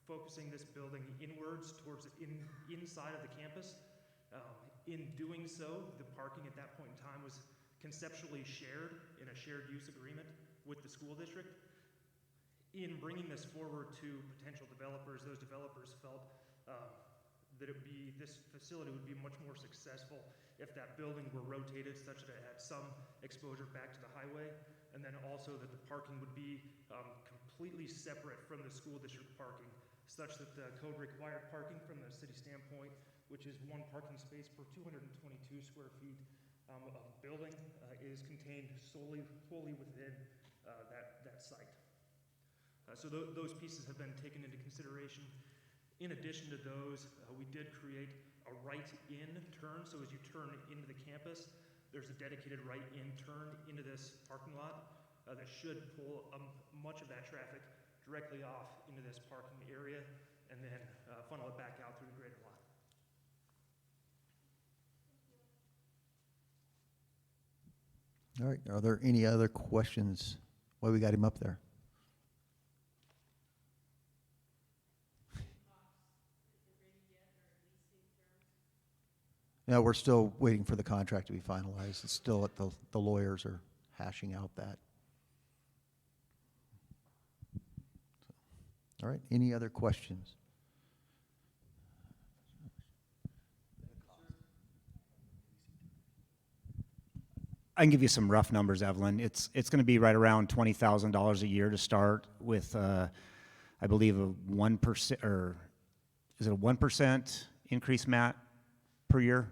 focusing this building inwards towards inside of the campus. In doing so, the parking at that point in time was conceptually shared in a shared use agreement with the school district. In bringing this forward to potential developers, those developers felt that this facility would be much more successful if that building were rotated such that it had some exposure back to the highway, and then also that the parking would be completely separate from the school district parking, such that the code required parking from the city standpoint, which is one parking space per 222 square feet of building, is contained wholly within that site. So those pieces have been taken into consideration. In addition to those, we did create a right-in turn. So as you turn into the campus, there's a dedicated right-in turn into this parking lot that should pull much of that traffic directly off into this parking area and then funnel it back out through the greater lot. All right, are there any other questions while we got him up there? No, we're still waiting for the contract to be finalized. It's still at the lawyers are hashing out that. All right, any other questions? I can give you some rough numbers, Evelyn. It's going to be right around $20,000 a year to start with, I believe, a 1%, or is it a 1% increase, Matt, per year?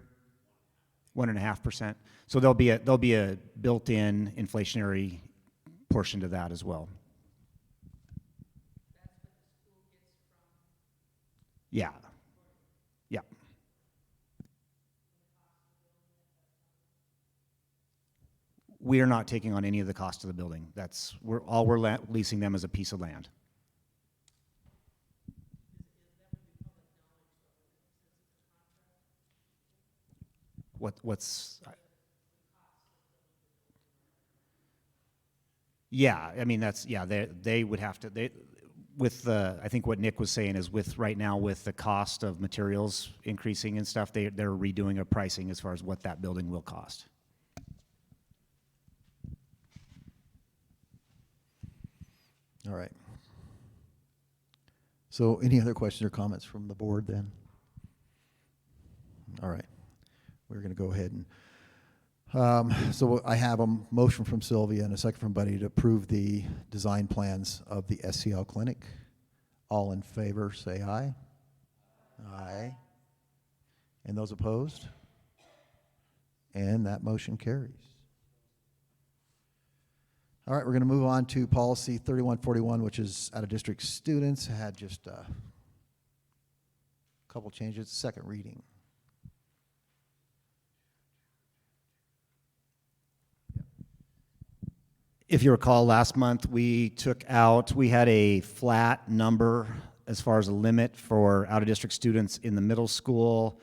1.5%. So there'll be a built-in inflationary portion to that as well. Yeah. Yeah. We are not taking on any of the cost of the building. We're leasing them as a piece of land. What's yeah, I mean they would have to I think what Nick was saying is right now with the cost of materials increasing and stuff, they're redoing a pricing as far as what that building will cost. All right. So any other questions or comments from the board then? All right. We're going to go ahead and, so I have a motion from Sylvia and a second from Buddy to approve the design plans of the SCL clinic. All in favor, say aye. Aye. And those opposed? And that motion carries. All right, we're going to move on to policy 3141, which is out-of-district students. Had just a couple changes, second reading. If you recall, last month we had a flat number as far as a limit for out-of-district students in the middle school,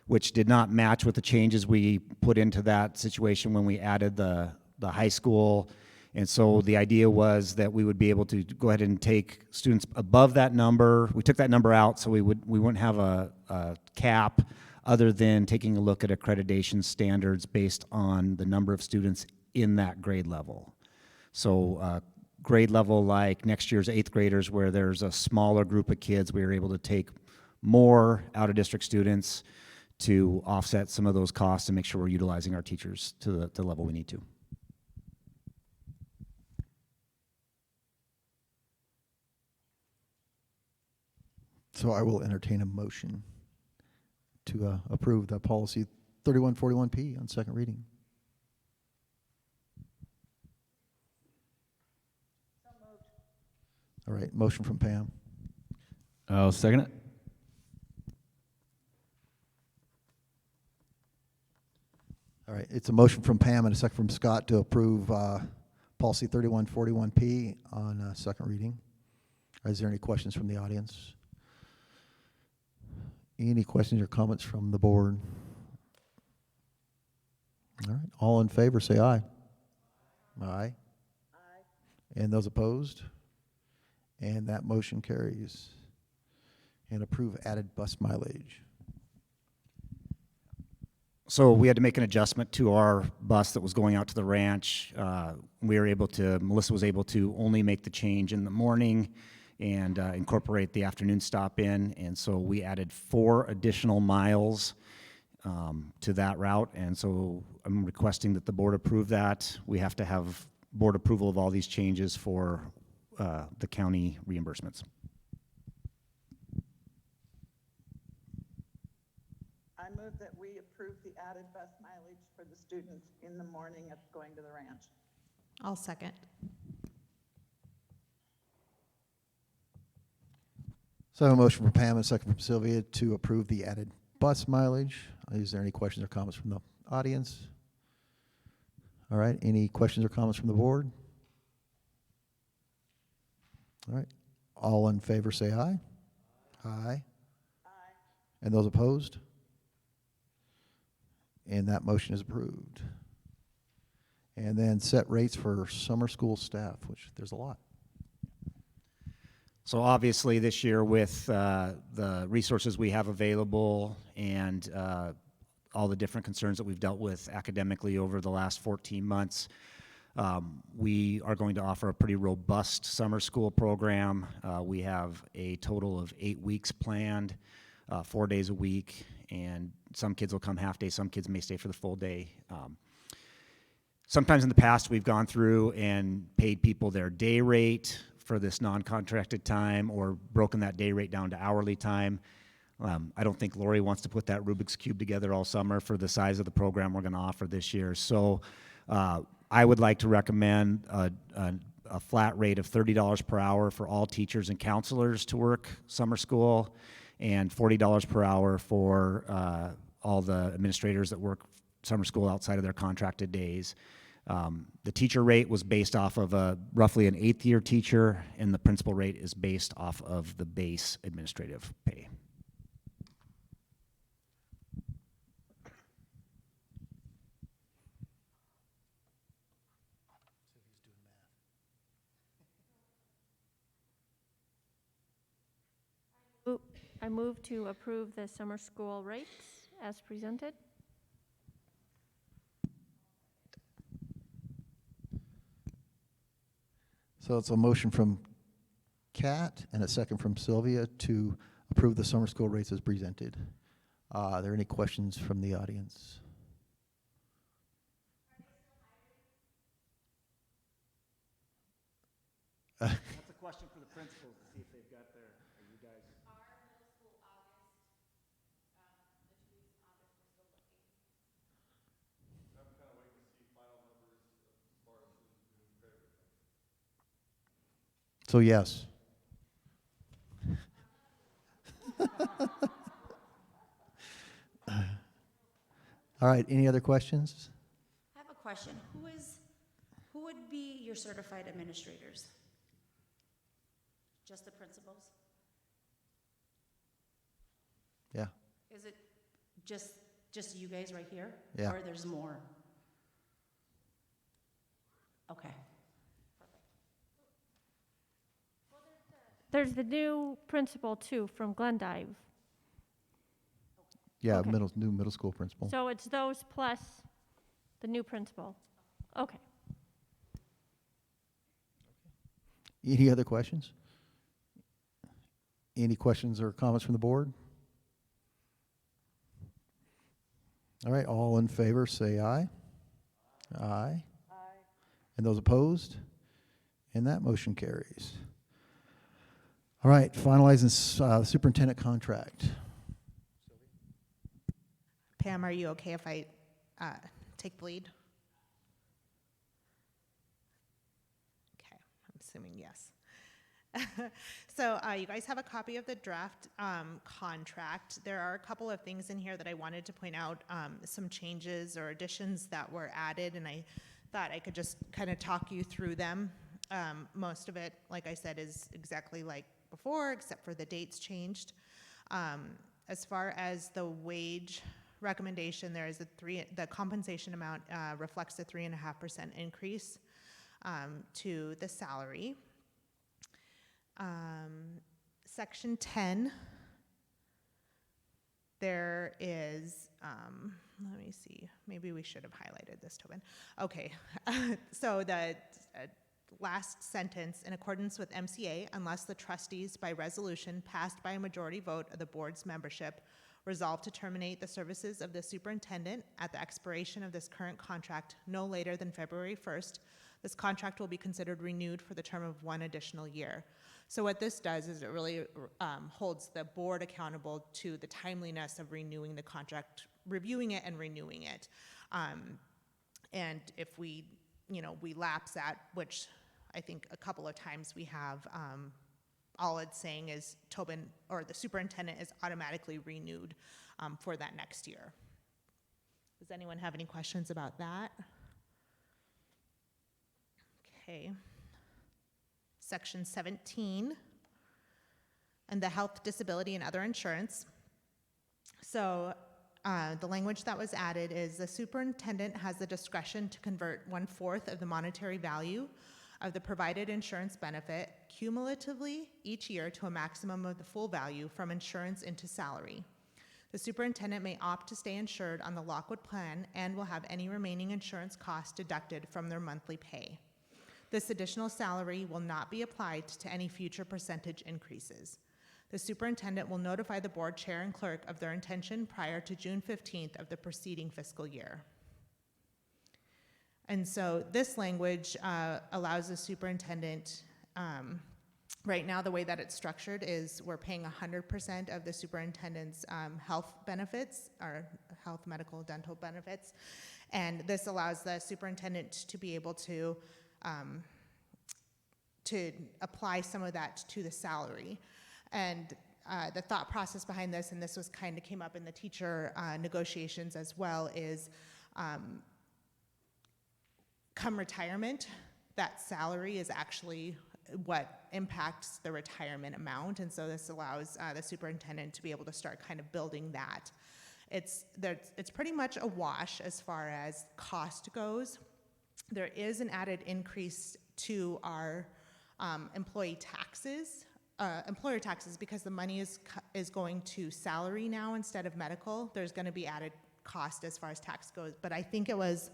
which did not match with the changes we put into that situation when we added the high school. And so the idea was that we would be able to go ahead and take students above that number. We took that number out so we wouldn't have a cap other than taking a look at accreditation standards based on the number of students in that grade level. So grade level like next year's 8th graders where there's a smaller group of kids, we were able to take more out-of-district students to offset some of those costs and make sure we're utilizing our teachers to the level we need to. So I will entertain a motion to approve the policy 3141P on second reading. So moved. All right, motion from Pam. I'll second it. All right, it's a motion from Pam and a second from Scott to approve policy 3141P on second reading. Is there any questions from the audience? Any questions or comments from the board? All right, all in favor, say aye. Aye. And those opposed? And that motion carries. And approve added bus mileage. So we had to make an adjustment to our bus that was going out to the ranch. Melissa was able to only make the change in the morning and incorporate the afternoon stop in. And so we added 4 additional miles to that route. And so I'm requesting that the board approve that. We have to have board approval of all these changes for the county reimbursements. I move that we approve the added bus mileage for the students in the morning of going to the ranch. I'll second. So I have a motion from Pam and a second from Sylvia to approve the added bus mileage. Is there any questions or comments from the audience? All right, any questions or comments from the board? All right, all in favor say aye. Aye. And those opposed? And that motion is approved. And then set rates for summer school staff, which there's a lot. So obviously this year with the resources we have available and all the different concerns that we've dealt with academically over the last 14 months, we are going to offer a pretty robust summer school program. We have a total of 8 weeks planned, 4 days a week, and some kids will come half day, some kids may stay for the full day. Sometimes in the past we've gone through and paid people their day rate for this non-contracted time or broken that day rate down to hourly time. I don't think Lori wants to put that Rubik's Cube together all summer for the size of the program we're going to offer this year. So I would like to recommend a flat rate of $30 per hour for all teachers and counselors to work summer school, and $40 per hour for all the administrators that work summer school outside of their contracted days. The teacher rate was based off of roughly an 8th year teacher, and the principal rate is based off of the base administrative pay. I move to approve the summer school rates as presented. So it's a motion from Kat and a second from Sylvia to approve the summer school rates as presented. Are there any questions from the audience? That's a question for the principals to see if they've got their, are you guys? Our middle school August, the 2 weeks in August, we're still looking. I'm kind of waiting to see final numbers as far as the new credit return. So yes. All right, any other questions? I have a question. Who would be your certified administrators? Just the principals? Yeah. Is it just you guys right here? Yeah. Or there's more? Okay. There's the new principal too from Glendive. Yeah, Okay. new middle school principal. So it's those plus the new principal. Okay. Any other questions? Any questions or comments from the board? All right, all in favor, say aye. Aye. And those opposed? And that motion carries. All right, finalizing superintendent contract. Pam, are you okay if I take the lead? Okay, I'm assuming yes. So you guys have a copy of the draft contract. There are a couple of things in here that I wanted to point out, some changes or additions that were added, and I thought I could just kind of talk you through them. Most of it, like I said, is exactly like before, except for the dates changed. As far as the wage recommendation, there is the compensation amount reflects a 3.5% increase to the salary. Section 10, there is, let me see, maybe we should have highlighted this, Tobin. Okay, so the last sentence, in accordance with MCA, unless the trustees by resolution passed by a majority vote of the board's membership resolve to terminate the services of the superintendent at the expiration of this current contract no later than February 1st, this contract will be considered renewed for the term of 1 additional year. So what this does is it really holds the board accountable to the timeliness of renewing the contract, reviewing it and renewing it. And if we lapse that, which I think a couple of times we have, all it's saying is Tobin or the superintendent is automatically renewed for that next year. Does anyone have any questions about that? Okay. Section 17, and the health, disability, and other insurance. So the language that was added is the superintendent has the discretion to convert 1/4 of the monetary value of the provided insurance benefit cumulatively each year to a maximum of the full value from insurance into salary. The superintendent may opt to stay insured on the Lockwood plan and will have any remaining insurance costs deducted from their monthly pay. This additional salary will not be applied to any future percentage increases. The superintendent will notify the board chair and clerk of their intention prior to June 15th of the preceding fiscal year. And so this language allows the superintendent, right now the way that it's structured is we're paying 100% of the superintendent's health benefits, or health, medical, dental benefits, and this allows the superintendent to be able to apply some of that to the salary. And the thought process behind this, and this was kind of came up in the teacher negotiations as well, is come retirement, that salary is actually what impacts the retirement amount, and so this allows the superintendent to be able to start kind of building that. It's pretty much a wash as far as cost goes. There is an added increase to our employer taxes because the money is going to salary now instead of medical. There's going to be added cost as far as tax goes, but I think it was,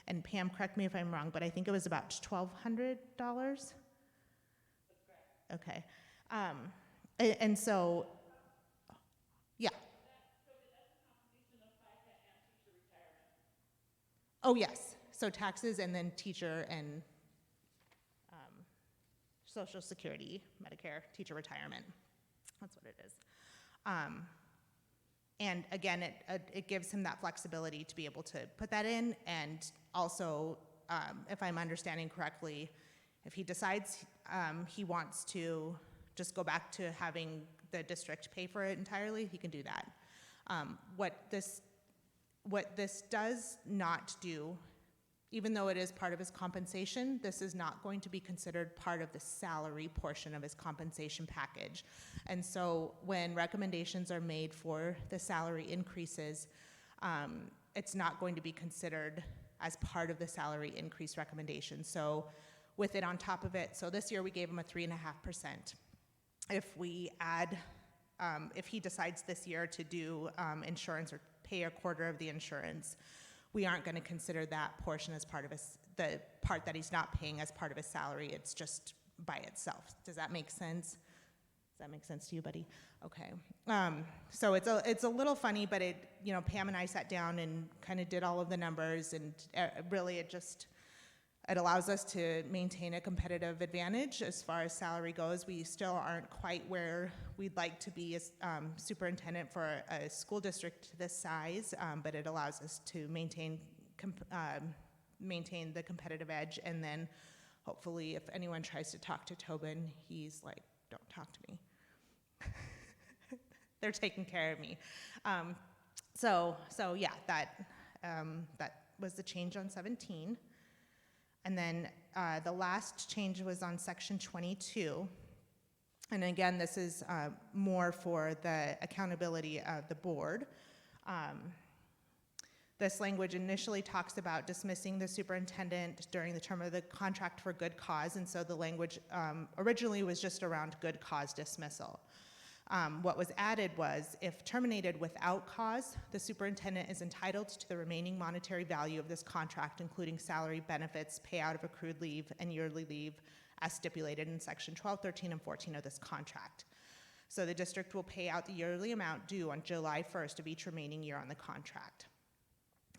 and Pam, correct me if I'm wrong, but I think it was about $1,200. That's correct. Okay, and so, yeah. Oh yes. So taxes and then teacher and Social Security, Medicare, teacher retirement. That's what it is. And again, it gives him that flexibility to be able to put that in, and also, if I'm understanding correctly, if he decides he wants to just go back to having the district pay for it entirely, he can do that. What this does not do, even though it is part of his compensation, this is not going to be considered part of the salary portion of his compensation package. And so when recommendations are made for the salary increases, it's not going to be considered as part of the salary increase recommendation. So with it on top of it, so this year we gave him a 3.5%. If we add, if he decides this year to do insurance or pay 1/4 of the insurance, we aren't going to consider that portion as part of the part that he's not paying as part of his salary. It's just by itself. Does that make sense? Does that make sense to you, buddy? Okay. So it's a little funny, but Pam and I sat down and kind of did all of the numbers, and really it allows us to maintain a competitive advantage as far as salary goes. We still aren't quite where we'd like to be as superintendent for a school district this size, but it allows us to maintain the competitive edge, and then hopefully if anyone tries to talk to Tobin, he's like, don't talk to me. They're taking care of me. So yeah, that was the change on 17. And then the last change was on section 22. And again, this is more for the accountability of the board. This language initially talks about dismissing the superintendent during the term of the contract for good cause, and so the language originally was just around good cause dismissal. What was added was, if terminated without cause, the superintendent is entitled to the remaining monetary value of this contract, including salary, benefits, payout of accrued leave, and yearly leave, as stipulated in section 12, 13, and 14 of this contract. So the district will pay out the yearly amount due on July 1st of each remaining year on the contract.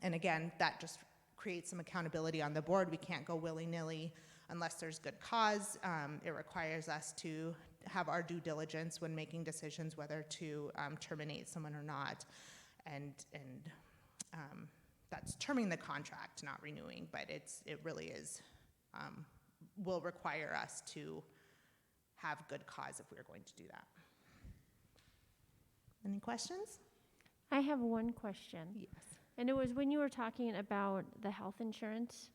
And again, that just creates some accountability on the board. We can't go willy-nilly unless there's good cause. It requires us to have our due diligence when making decisions whether to terminate someone or not. And that's terming the contract, not renewing, but it really is, will require us to have good cause if we're going to do that. Any questions? I have one question. Yes. And it was when you were talking about the health insurance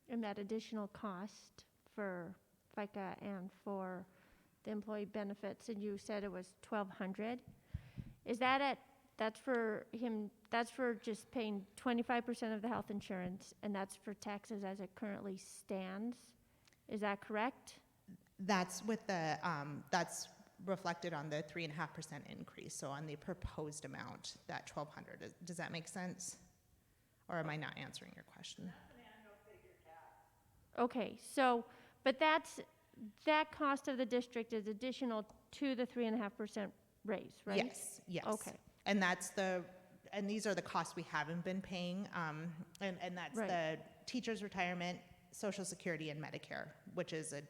and that additional cost for FICA and for the employee benefits, and you said it was $1,200. Is that that's for him, that's for just paying 25% of the health insurance, and that's for taxes as it currently stands? Is that correct? That's with the, that's reflected on the 3.5% increase, so on the proposed amount, that 1,200. Does that make sense? Or am I not answering your question? Okay, so, but that cost of the district is additional to the 3.5% raise, right? Yes, yes. Okay. And these are the costs we haven't been paying, and that's Right. the teacher's retirement, Social Security, and Medicare, which is a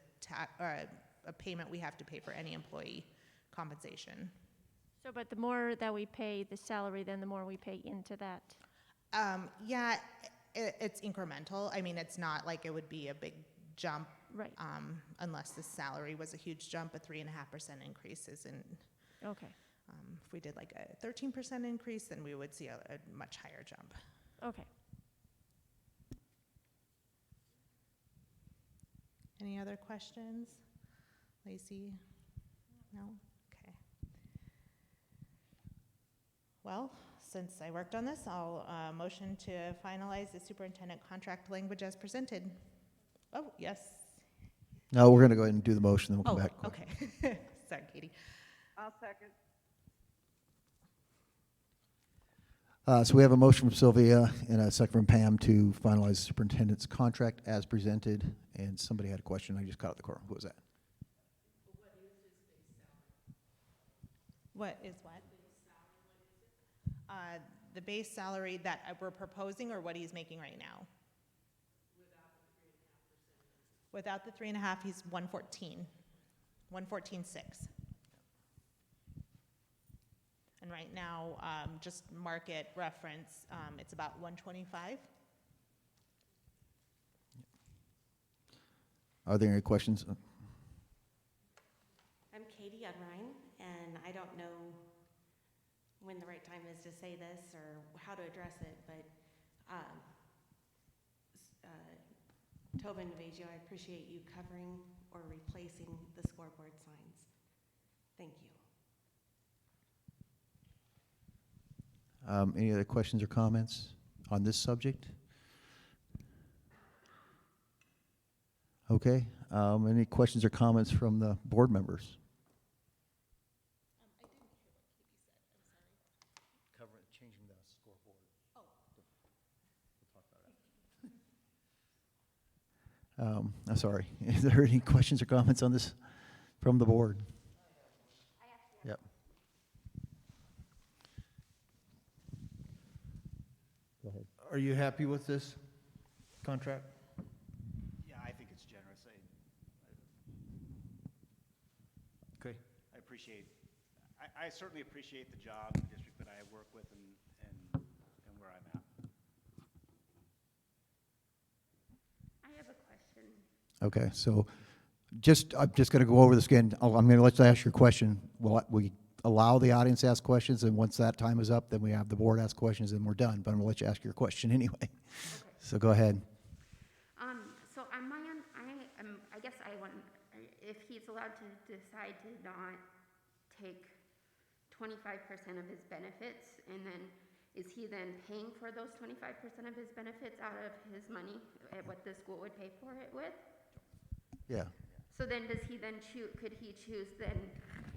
payment we have to pay for any employee compensation. So, but the more that we pay the salary, then the more we pay into that. Yeah, it's incremental. I mean, it's not like it would be a big jump. Right. Unless the salary was a huge jump, a 3.5% increase isn't. Okay. If we did like a 13% increase, then we would see a much higher jump. Okay. Any other questions? Lacey? No? Okay. Well, since I worked on this, I'll motion to finalize the superintendent contract language as presented. Oh, yes. No, we're going to go ahead and do the motion, then we'll come back. Okay. Sorry, Katie. I'll second. So we have a motion from Sylvia and a second from Pam to finalize the superintendent's contract as presented. And somebody had a question. I just caught it the corner. Who was that? What is what? The base salary that we're proposing, or what he's making right now? Without the 3.5%, he's 114, 114.6. And right now, just market reference, it's about 125. Are there any questions? I'm Katie Unrein, and I don't know when the right time is to say this or how to address it, but Tobin DeVagio, I appreciate you covering or replacing the scoreboard signs. Thank you. Any other questions or comments on this subject? Okay. Any questions or comments from the board members? Changing the scoreboard. Oh. We'll talk about it. I'm sorry. Is there any questions or comments on this from the board? Yep. Go ahead. Are you happy with this contract? Yeah, I think it's generous. Okay. I certainly appreciate the job, the district that I work with, and where I'm at. I have a question. Okay, so I'm just going to go over this again. I'm going to let you ask your question. We allow the audience to ask questions, and once that time is up, then we have the board ask questions, and we're done. But I'm going to let you ask your question anyway. Okay. So go ahead. So on my end, I guess I want, if he's allowed to decide to not take 25% of his benefits, and then is he then paying for those 25% of his benefits out of his money at what the school would pay for it with? Yeah. So then could he choose then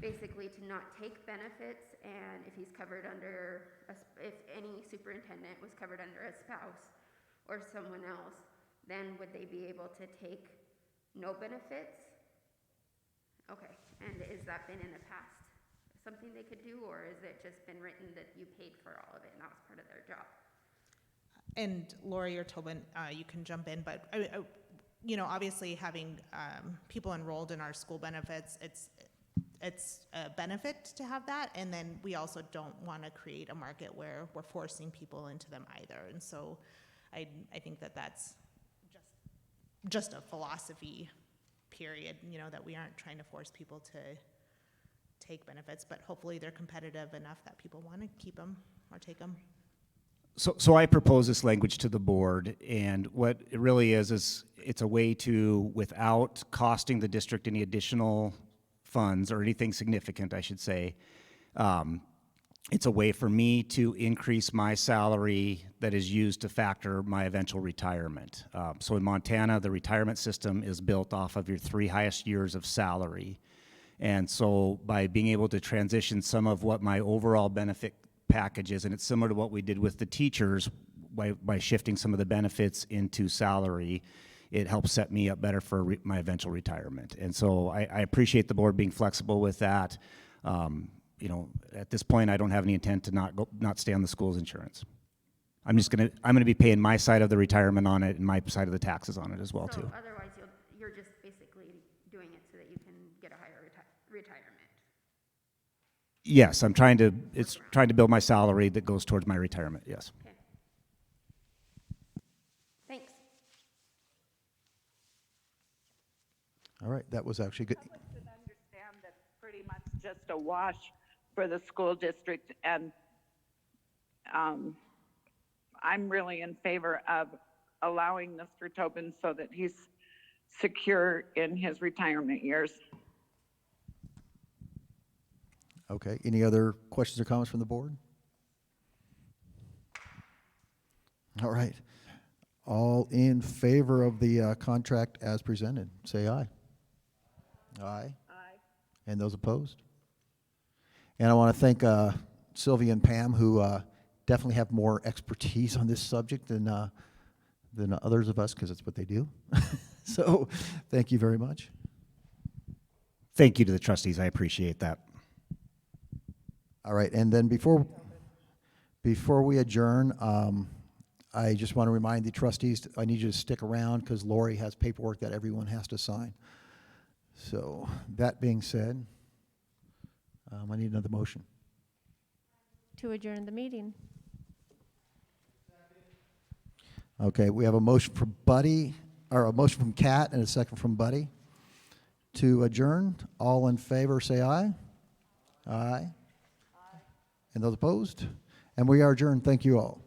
basically to not take benefits, and if he's covered under, if any superintendent was covered under a spouse or someone else, then would they be able to take no benefits? Okay, and has that been in the past something they could do, or is it just been written that you paid for all of it and that was part of their job? And Lori or Tobin, you can jump in, but obviously having people enrolled in our school benefits, it's a benefit to have that, and then we also don't want to create a market where we're forcing people into them either. And so I think that's just a philosophy, period, that we aren't trying to force people to take benefits, but hopefully they're competitive enough that people want to keep them or take them. So I propose this language to the board, and what it really is it's a way to, without costing the district any additional funds or anything significant, I should say, it's a way for me to increase my salary that is used to factor my eventual retirement. So in Montana, the retirement system is built off of your 3 highest years of salary. And so by being able to transition some of what my overall benefit package is, and it's similar to what we did with the teachers, by shifting some of the benefits into salary, it helps set me up better for my eventual retirement. And so I appreciate the board being flexible with that. At this point, I don't have any intent to not stay on the school's insurance. I'm gonna be paying my side of the retirement on it and my side of the taxes on it as well, too. Otherwise, you're just basically doing it so that you can get a higher retirement. Yes, it's trying to build my salary that goes towards my retirement, yes. Okay. Thanks. All right, that was actually good. Public should understand that's pretty much just a wash for the school district, and I'm really in favor of allowing Mr. Tobin so that he's secure in his retirement years. Okay, any other questions or comments from the board? All right. All in favor of the contract as presented, say aye. Aye. Aye. And those opposed? And I want to thank Sylvia and Pam, who definitely have more expertise on this subject than others of us, because it's what they do. So thank you very much. Thank you to the trustees, I appreciate that. All right, and then before we adjourn, I just want to remind the trustees, I need you to stick around because Lori has paperwork that everyone has to sign. So that being said, I need another motion. To adjourn the meeting. Okay, we have a motion from Buddy, or a motion from Kat and a second from Buddy to adjourn. All in favor, say aye. Aye. And those opposed? And we are adjourned. Thank you all.